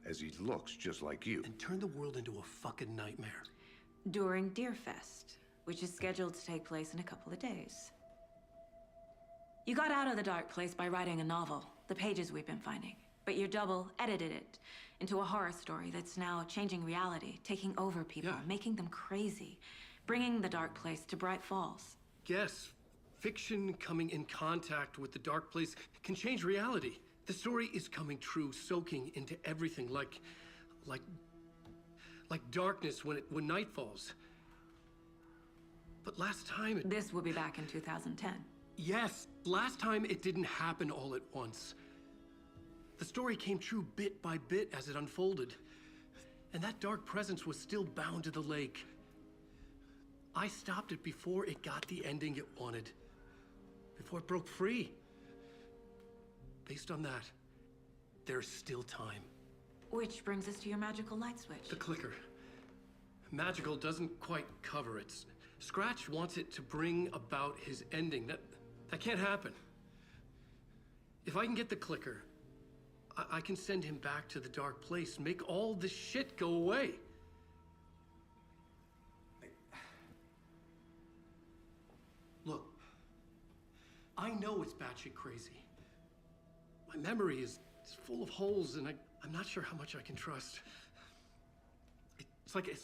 as he looks just like you. And turn the world into a fucking nightmare. During Deerfest, which is scheduled to take place in a couple of days. You got out of the Dark Place by writing a novel, the pages we've been finding. But your double edited it into a horror story that's now changing reality, taking over people, Yeah. making them crazy, bringing the Dark Place to Bright Falls. Yes, fiction coming in contact with the Dark Place can change reality. The story is coming true, soaking into everything like darkness when night falls. But last time This will be back in 2010. Yes, last time it didn't happen all at once. The story came true bit by bit as it unfolded. And that dark presence was still bound to the lake. I stopped it before it got the ending it wanted. Before it broke free. Based on that, there's still time. Which brings us to your magical light switch. The clicker. Magical doesn't quite cover it. Scratch wants it to bring about his ending. That can't happen. If I can get the clicker, I can send him back to the Dark Place, make all this shit go away. Look, I know it's batshit crazy. My memory is full of holes, and I'm not sure how much I can trust. It's like a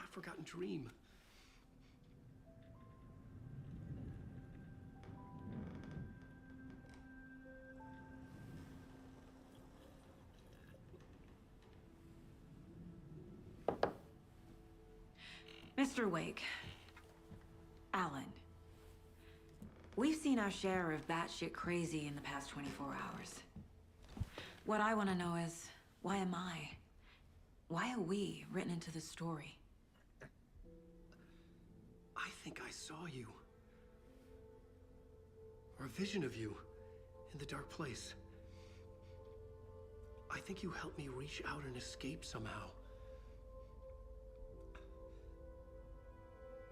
half-forgotten dream. Mr. Wake. Alan. We've seen our share of batshit crazy in the past 24 hours. What I want to know is, why am I? Why are we written into the story? I think I saw you. Or a vision of you in the Dark Place. I think you helped me reach out and escape somehow.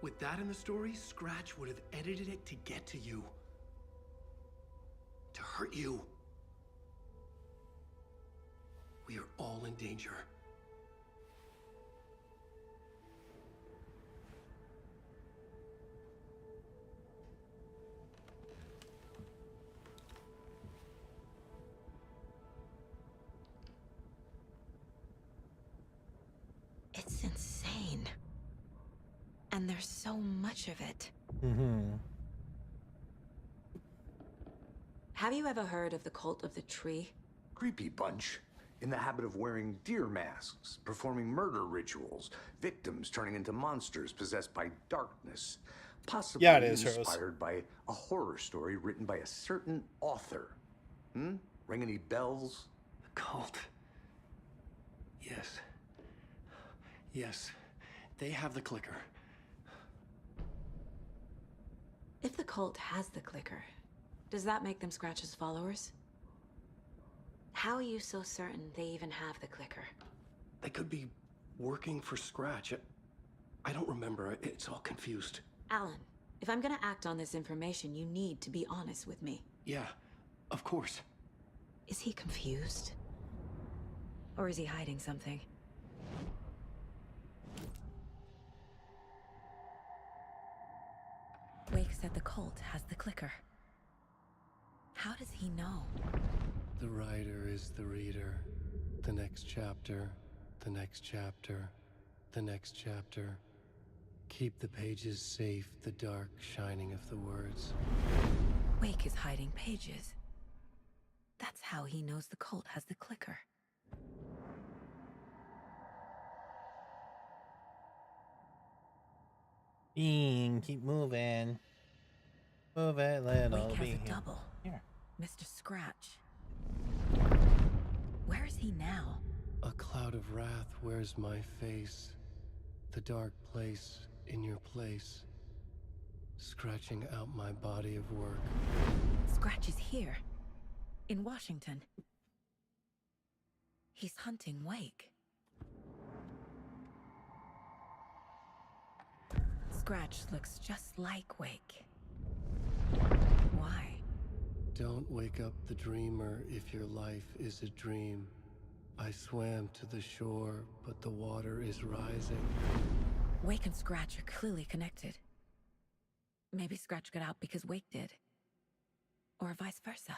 With that in the story, Scratch would have edited it to get to you. To hurt you. We are all in danger. It's insane. And there's so much of it. Mm-hmm. Have you ever heard of the Cult of the Tree? Creepy bunch. In the habit of wearing deer masks, performing murder rituals, victims turning into monsters possessed by darkness. Possibly Yeah, it is, Rose. inspired by a horror story written by a certain author. Ring any bells? The cult. Yes. Yes. They have the clicker. If the cult has the clicker, does that make them Scratch's followers? How are you so certain they even have the clicker? They could be working for Scratch. I don't remember. It's all confused. Alan, if I'm gonna act on this information, you need to be honest with me. Yeah, of course. Is he confused? Or is he hiding something? Wake said the cult has the clicker. How does he know? The writer is the reader. The next chapter, the next chapter, the next chapter. Keep the pages safe, the dark shining of the words. Wake is hiding pages. That's how he knows the cult has the clicker. Bean, keep moving. Move it, little Wake has bean. a double. Here. Mr. Scratch. Where is he now? A cloud of wrath wears my face. The dark place in your place. Scratching out my body of work. Scratch is here. In Washington. He's hunting Wake. Scratch looks just like Wake. Why? Don't wake up the dreamer if your life is a dream. I swam to the shore, but the water is rising. Wake and Scratch are clearly connected. Maybe Scratch got out because Wake did. Or vice versa.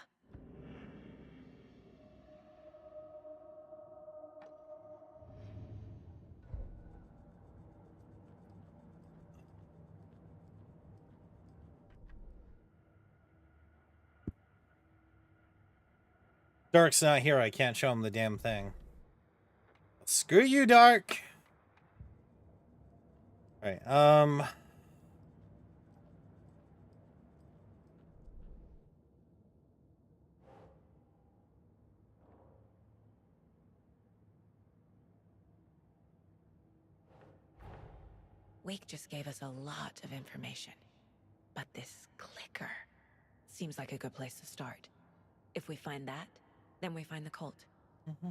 Dark's not here. I can't show him the damn thing. Screw you, Dark. All right. Wake just gave us a lot of information. But this clicker seems like a good place to start. If we find that, then we find the cult. Mm-hmm.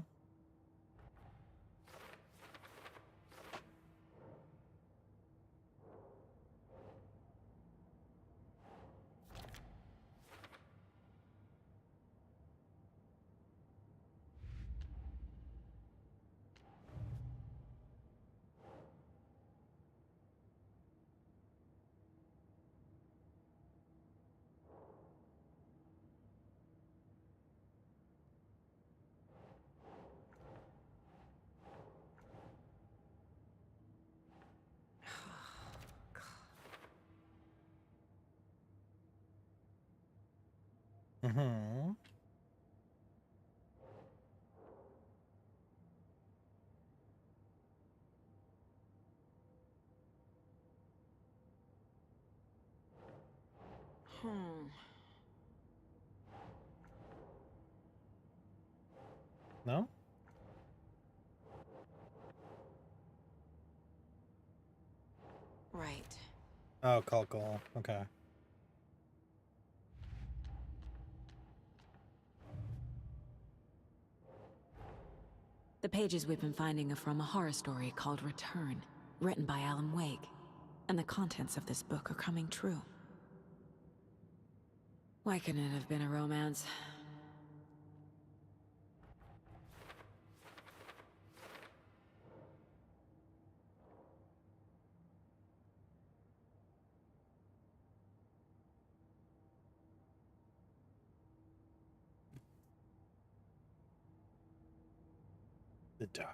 Mm-hmm. No? Right. Oh, cult goal. Okay. The pages we've been finding are from a horror story called Return, written by Alan Wake. And the contents of this book are coming true. Why couldn't it have been a romance? The dog.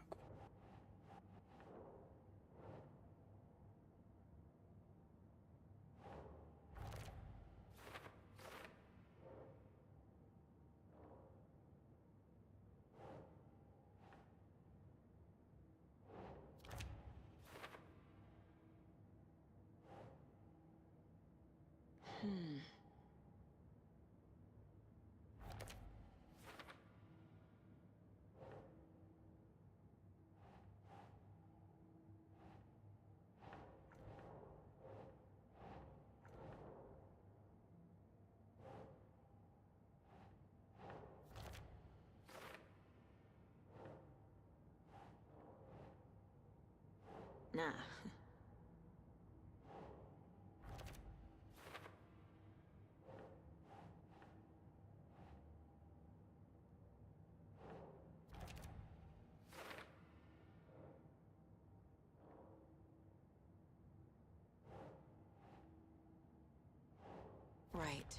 Nah. Right.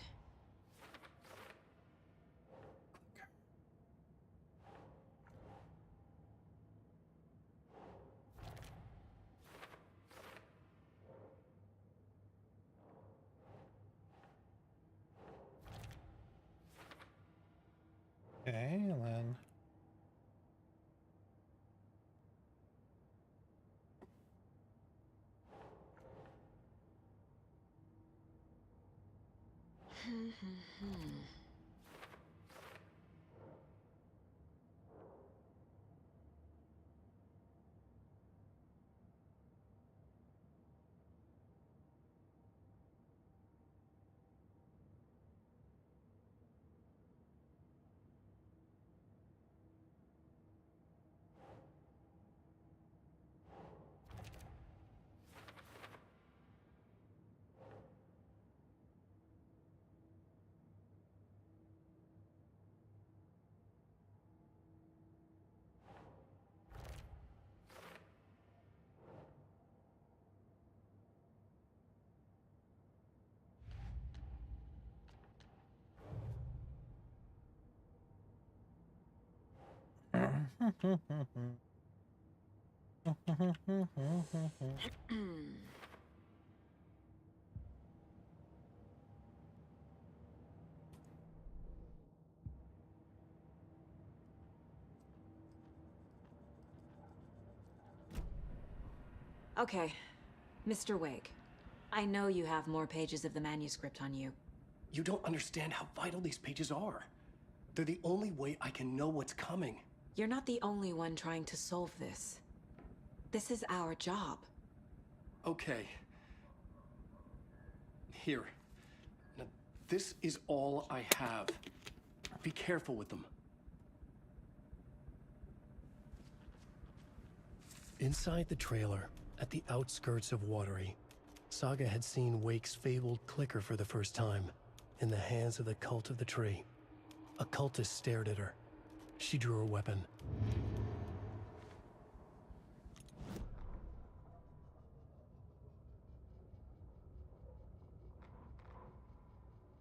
Okay, Mr. Wake. I know you have more pages of the manuscript on you. You don't understand how vital these pages are. They're the only way I can know what's coming. You're not the only one trying to solve this. This is our job. Okay. Here. Now, this is all I have. Be careful with them. Inside the trailer, at the outskirts of Watery, Saga had seen Wake's fabled clicker for the first time, in the hands of the Cult of the Tree. A cultist stared at her. She drew her weapon.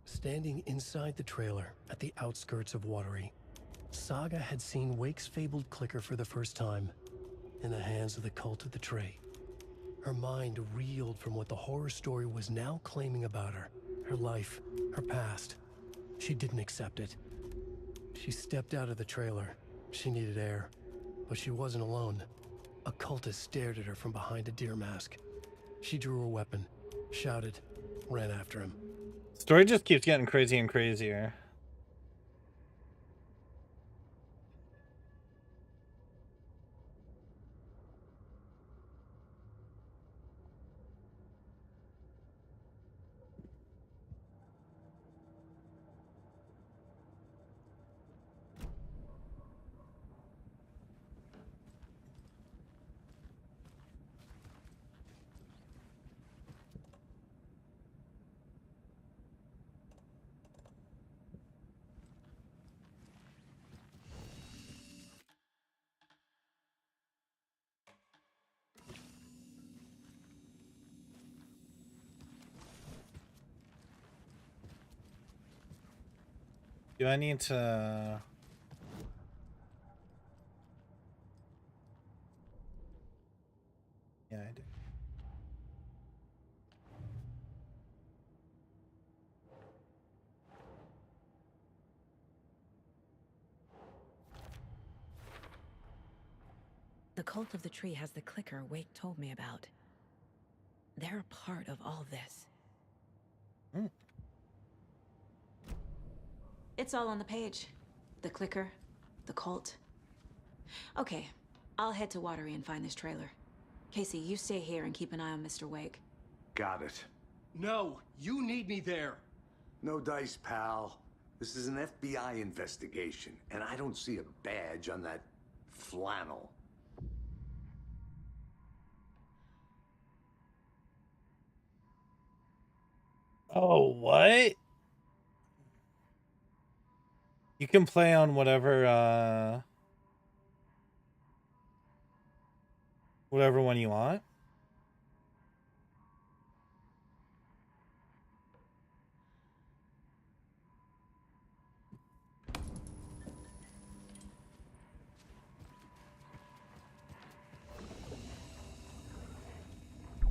Standing inside the trailer, at the outskirts of Watery, Saga had seen Wake's fabled clicker for the first time, in the hands of the Cult of the Tree. Her mind reeled from what the horror story was now claiming about her. Her life, her past. She didn't accept it. She stepped out of the trailer. She needed air. But she wasn't alone. A cultist stared at her from behind a deer mask. She drew her weapon, shouted, ran after him. Story just keeps getting crazy and crazier. Do I need to... Yeah, I do. The Cult of the Tree has the clicker Wake told me about. They're a part of all this. It's all on the page. The clicker, the cult. Okay, I'll head to Watery and find this trailer. Casey, you stay here and keep an eye on Mr. Wake. Got it. No, you need me there. No dice, pal. This is an FBI investigation, and I don't see a badge on that flannel. Oh, what? You can play on whatever whatever one you want.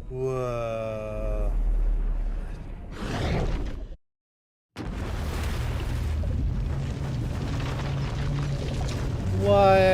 Whoa. What?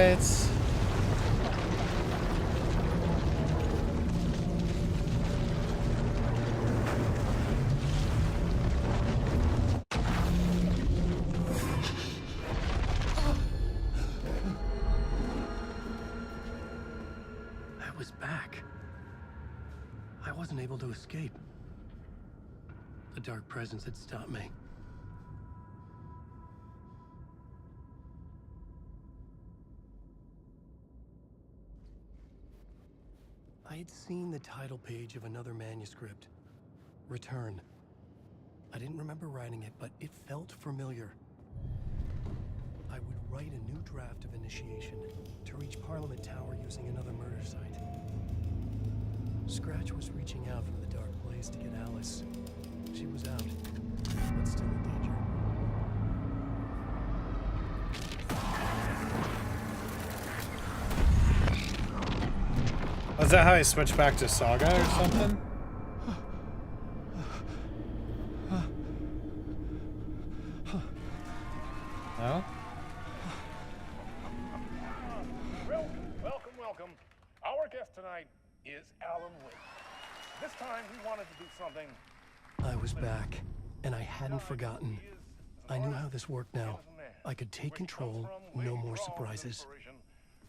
I wasn't able to escape. A dark presence had stopped me. I had seen the title page of another manuscript, Return. I didn't remember writing it, but it felt familiar. I would write a new draft of Initiation to reach Parliament Tower using another murder site. Scratch was reaching out from the dark place to get Alice. She was out, but still in danger. Was that how I switched back to Saga or something? No? Welcome. Our guest tonight is Alan Wake. This time he wanted to do something. I was back, and I hadn't forgotten. I knew how this worked now. I could take control, no more surprises.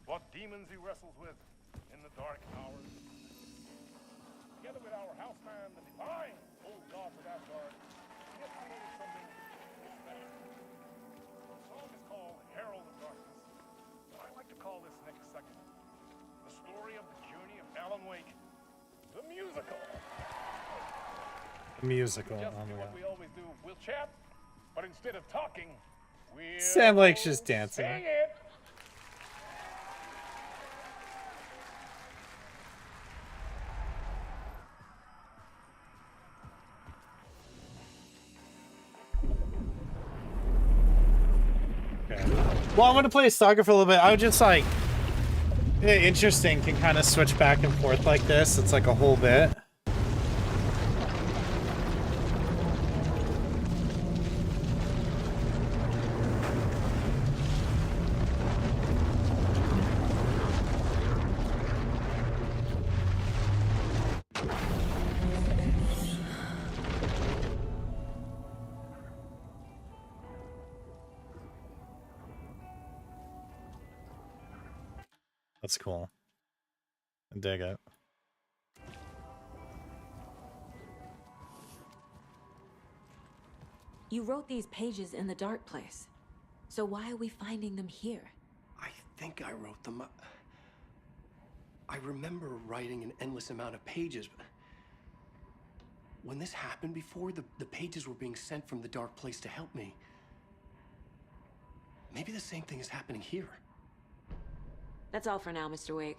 What demons he wrestles with in the dark hours. Together with our houseman, the divine old gods of Asgard, he has created something special. The song is called Herald of Darkness. But I like to call this next segment the story of the journey of Alan Wake, the musical. Musical. Just Oh do my what god. we always do. We'll chat, but instead of talking, we'll Sam Lake's just dancing. sing it. Okay. Well, I'm gonna play Saga for a little bit. I would just like interesting, can kind of switch back and forth like this. It's like a whole bit. That's cool. I dig it. You wrote these pages in the dark place. So why are we finding them here? I think I wrote them. I remember writing an endless amount of pages. But when this happened before, the pages were being sent from the dark place to help me. Maybe the same thing is happening here. That's all for now, Mr. Wake.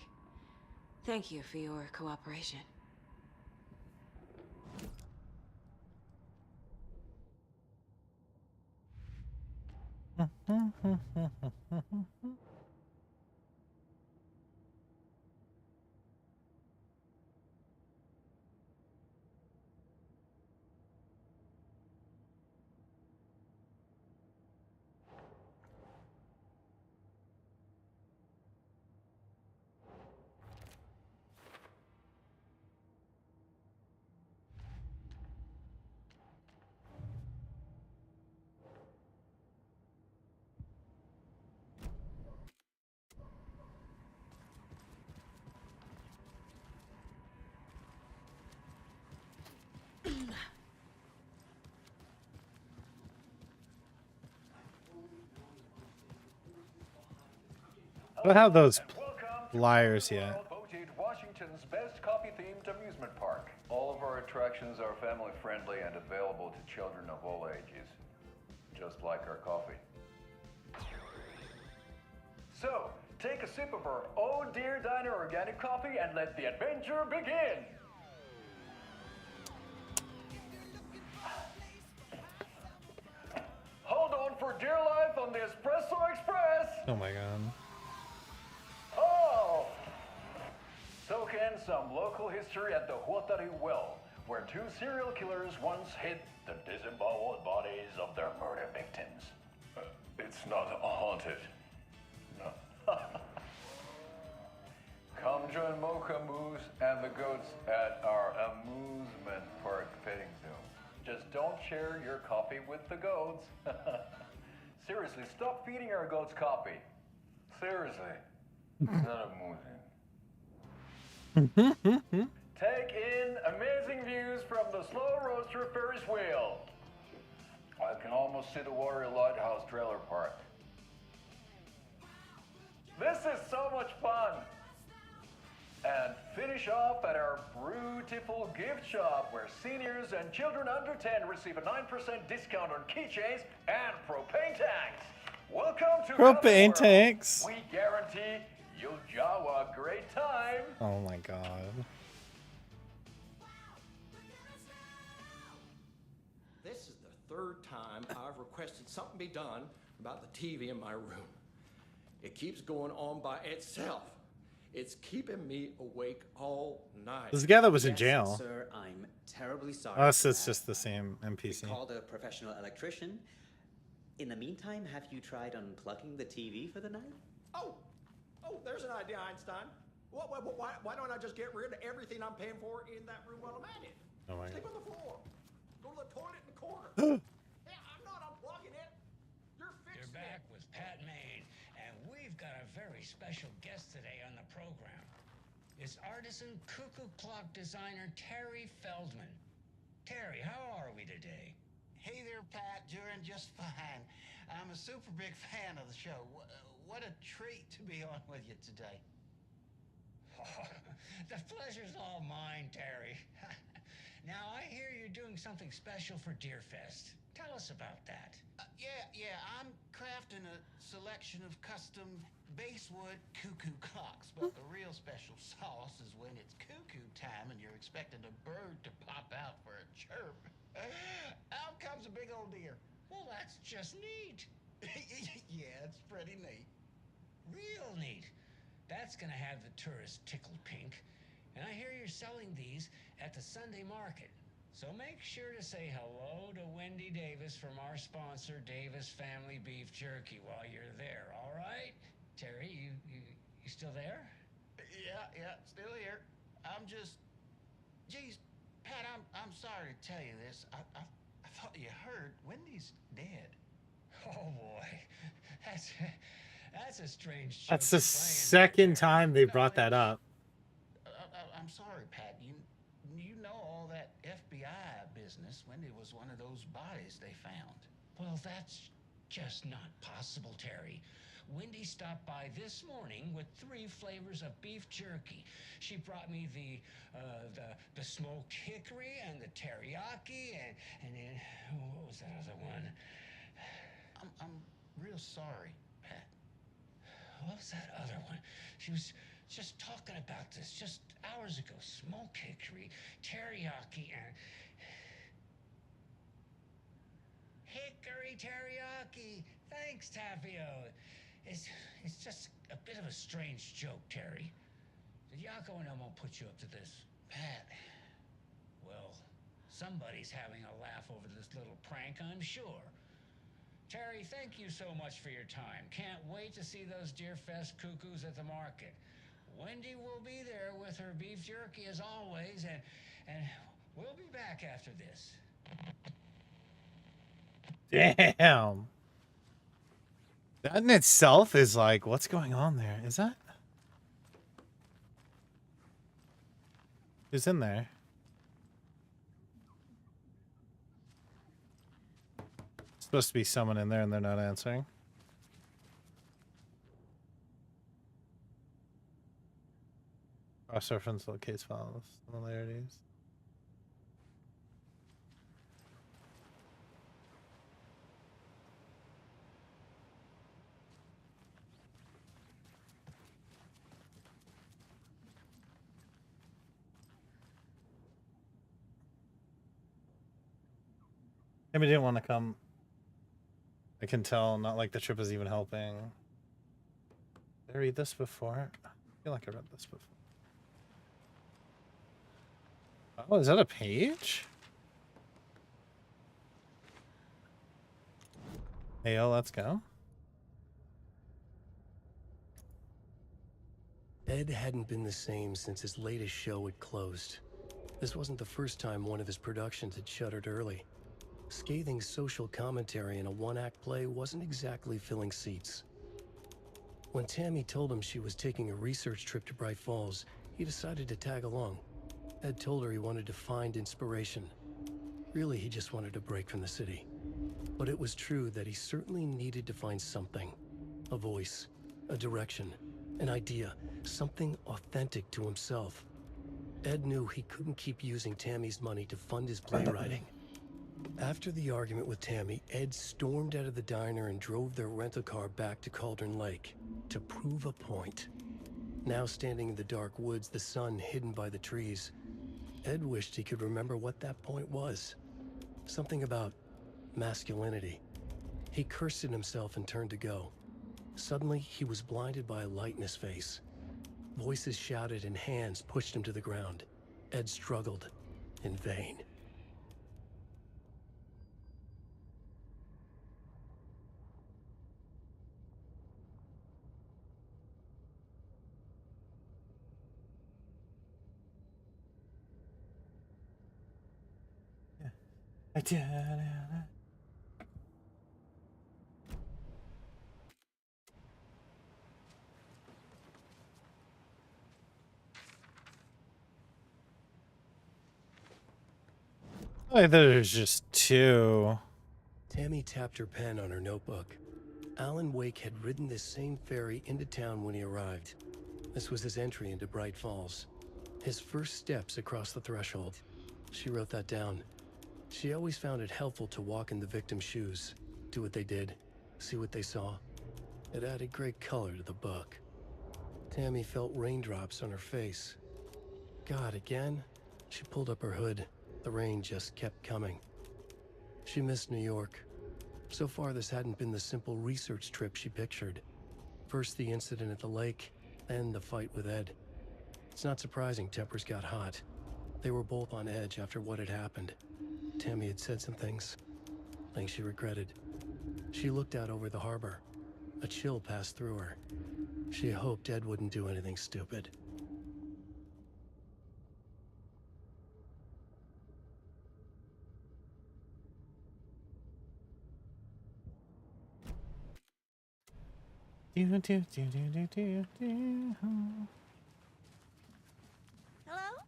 Thank you for your cooperation. I don't have those liars yet. Voted Washington's best coffee-themed amusement park. All of our attractions are family-friendly and available to children of all ages, just like our coffee. So, take a sip of our Oh Dear Diner organic coffee and let the adventure begin. Hold on for dear life on the Espresso Express. Oh my god. Oh! Soak in some local history at the Huatari Well, where two serial killers once hid the disemboweled bodies of their murder victims. It's not haunted. No. Come join Mocha Moose and the goats at our amusement park petting zoo. Just don't share your coffee with the goats. Seriously, stop feeding our goats coffee. Seriously. It's not amusing. Take in the slow roadster Ferris wheel. I can almost see the Warrior Lighthouse trailer park. This is so much fun. And finish off at our beautiful gift shop where seniors and children under 10 receive a 9% discount on keychains and propane tanks. Welcome to Propane Halloween World. tanks. We guarantee you'll jaw a great time. Oh my god. This is the third time I've requested something be done about the TV in my room. It keeps going on by itself. It's keeping me awake all night. This guy that was in Yes, jail. Sir, I'm terribly sorry. Unless for it's that. just the same We NPC. called a professional electrician. In the meantime, have you tried unplugging the TV for the night? Oh, there's an idea, Einstein. Why don't I just get rid of everything I'm paying for in that room while I'm at it? Oh my Sleep god. on the floor. Go to the toilet in the corner. Hey, I'm not unplugging it. You're fixing You're back with Pat Maine, and we've got a very special guest today on the program. It's artisan cuckoo clock designer Terry Feldman. Terry, how are we today? Hey there, Pat. Doing just fine. I'm a super big fan of the show. What a treat to be on with you today. The pleasure's all mine, Terry. Now, I hear you're doing something special for Deerfest. Tell us about that. Yeah, I'm crafting a selection of custom basswood cuckoo clocks, but the real special sauce is when it's cuckoo time and you're expecting a bird to pop out for a chirp. Out comes a big old deer. Well, that's just neat. Yeah, it's pretty neat. Real neat. That's gonna have the tourists tickled pink. And I hear you're selling these at the Sunday market. So make sure to say hello to Wendy Davis from our sponsor, Davis Family Beef Jerky, while you're there, all right? Terry, you still there? Yeah, still here. I'm just... Geez, Pat, I'm sorry to tell you this. I thought you heard Wendy's dead. Oh boy, that's a strange joke. That's the you're playing second there. time they brought that up. I'm sorry, Pat. You know all that FBI business. Wendy was one of those bodies they found. Well, that's just not possible, Terry. Wendy stopped by this morning with 3 flavors of beef jerky. She brought me the smoked hickory and the teriyaki and then what was that other one? I'm real sorry, Pat. What was that other one? She was just talking about this just hours ago. Smoked hickory, teriyaki, and hickory teriyaki. Thanks, Tapio. It's just a bit of a strange joke, Terry. Did Yako and Elmo put you up to this? Pat. Well, somebody's having a laugh over this little prank, I'm sure. Terry, thank you so much for your time. Can't wait to see those Deerfest cuckoos at the market. Wendy will be there with her beef jerky as always, and we'll be back after this. Damn. That in itself is like, what's going on there? Is that? Who's in there? Supposed to be someone in there and they're not answering. Cross-reference locates files, similarities. Maybe didn't want to come. I can tell, not like the trip is even helping. Did I read this before? I feel like I read this before. Oh, is that a page? Hey, yo, let's go. Ed hadn't been the same since his latest show had closed. This wasn't the first time one of his productions had shuttered early. Scathing social commentary in a one-act play wasn't exactly filling seats. When Tammy told him she was taking a research trip to Bright Falls, he decided to tag along. Ed told her he wanted to find inspiration, Really, he just wanted a break from the city. But it was true that he certainly needed to find something. A voice, a direction, an idea, something authentic to himself. Ed knew he couldn't keep using Tammy's money to fund his playwriting. After the argument with Tammy, Ed stormed out of the diner and drove their rental car back to Cauldron Lake to prove a point. Now standing in the dark woods, the sun hidden by the trees, Ed wished he could remember what that point was. Something about masculinity. He cursed at himself and turned to go. Suddenly, he was blinded by a light in his face. Voices shouted and hands pushed him to the ground. Ed struggled in vain. Oh, there's just two. Tammy tapped her pen on her notebook. Alan Wake had ridden this same ferry into town when he arrived. This was his entry into Bright Falls. His first steps across the threshold. She wrote that down. She always found it helpful to walk in the victim's shoes, do what they did, see what they saw. It added great color to the book. Tammy felt raindrops on her face. God, again? She pulled up her hood. The rain just kept coming. She missed New York. So far, this hadn't been the simple research trip she pictured. First the incident at the lake, then the fight with Ed. It's not surprising tempers got hot. They were both on edge after what had happened. Tammy had said some things she regretted. She looked out over the harbor. A chill passed through her. She hoped Ed wouldn't do anything stupid. Hello?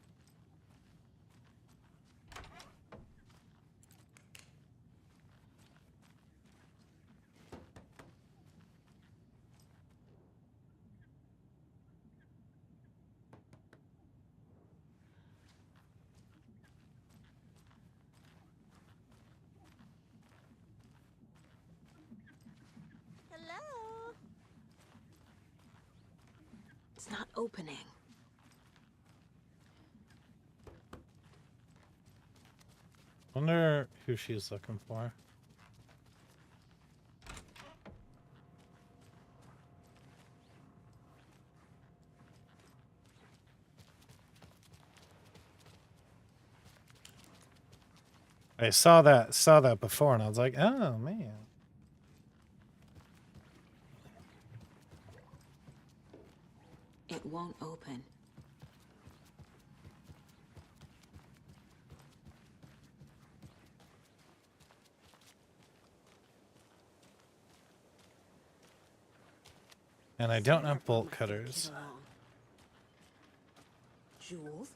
Hello? It's not opening. Wonder who she's looking for. I saw that before and I was like, oh man. It won't open. And I don't have bolt cutters. Jules,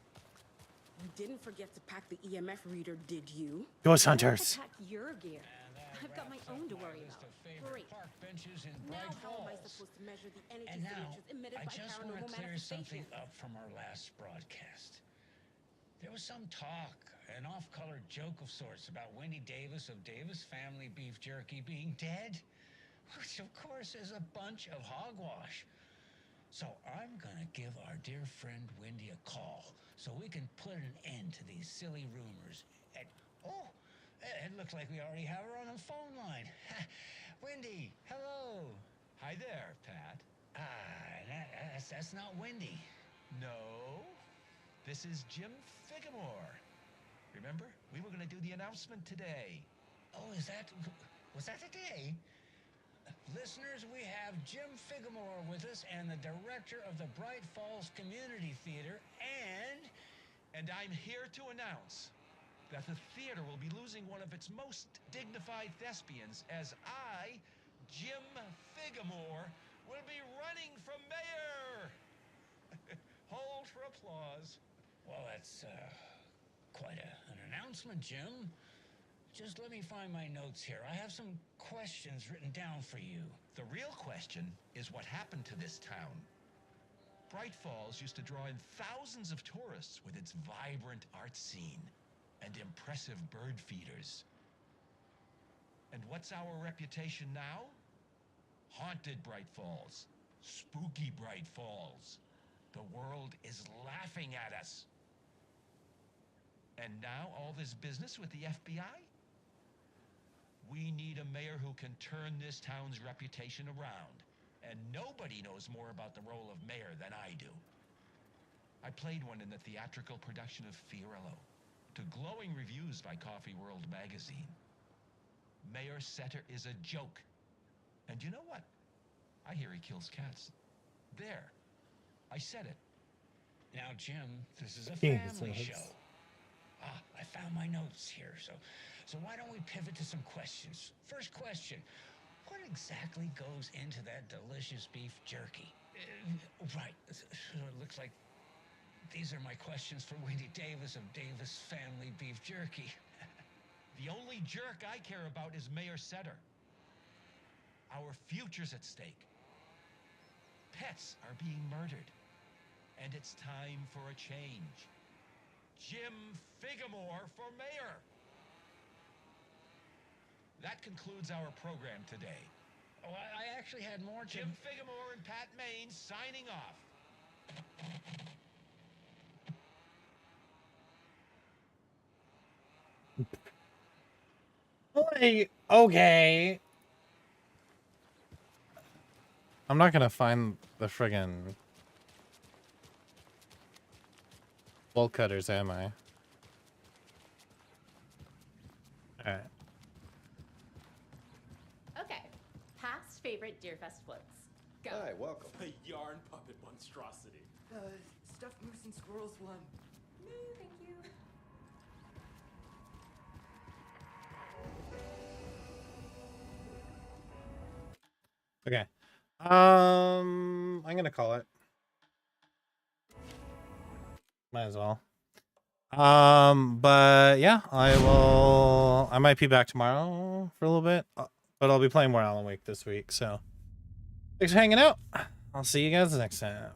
you didn't forget to pack the EMF reader, did you? Ghost You have to hunters. pack your gear. I've got my own to worry about. Great. Park benches in Now Bright how am I Falls. supposed to measure the energy And now, signatures emitted I by just want to paranormal clear something manifestations? up from our last broadcast. There was some talk, an off-color joke of sorts about Wendy Davis of Davis Family Beef Jerky being dead, which of course is a bunch of hogwash. So I'm gonna give our dear friend Wendy a call so we can put an end to these silly rumors. And, oh, it looks like we already have her on the phone line. Wendy, hello. Hi there, Pat. That's not Wendy. No, this is Jim Figamore. Remember, we were going to do the announcement today. Oh, was that today? Listeners, we have Jim Figamore with us and the director of the Bright Falls Community Theater And I'm here to announce that the theater will be losing one of its most dignified thespians as I, Jim Figamore, will be running for mayor. Hold for applause. Well, that's quite an announcement, Jim. just let me find my notes here. I have some questions written down for you. The real question is what happened to this town. Bright Falls used to draw in thousands of tourists with its vibrant art scene and impressive bird feeders. And what's our reputation now? Haunted Bright Falls. Spooky Bright Falls. The world is laughing at us. And now all this business with the FBI? We need a mayor who can turn this town's reputation around. And nobody knows more about the role of mayor than I do. I played one in the theatrical production of Fiorello, to glowing reviews by Coffee World magazine. Mayor Setter is a joke. And you know what? I hear he kills cats. There. I said it. Now, Jim, this is a Jesus. family show. I found my notes here, so why don't we pivot to some questions? First question, what exactly goes into that delicious beef jerky? Right, so it looks like these are my questions for Wendy Davis of Davis Family Beef Jerky. The only jerk I care about is Mayor Setter. Our future's at stake. Pets are being murdered, and it's time for a change. Jim Figamore for mayor. That concludes our program today. Oh, I actually had more, Jim Figamore and Pat Maine signing off. Like, okay. I'm not gonna find the friggin' bolt cutters, am I? Alright. Okay, past favorite Deerfest floats. Go. Hi, welcome. The yarn puppet monstrosity. Stuffed moose and squirrels one. Thank you. Okay. I'm gonna call it. Might as well. But yeah, I might be back tomorrow for a little bit, but I'll be playing more Alan Wake this week, so thanks for hanging out. I'll see you guys next time.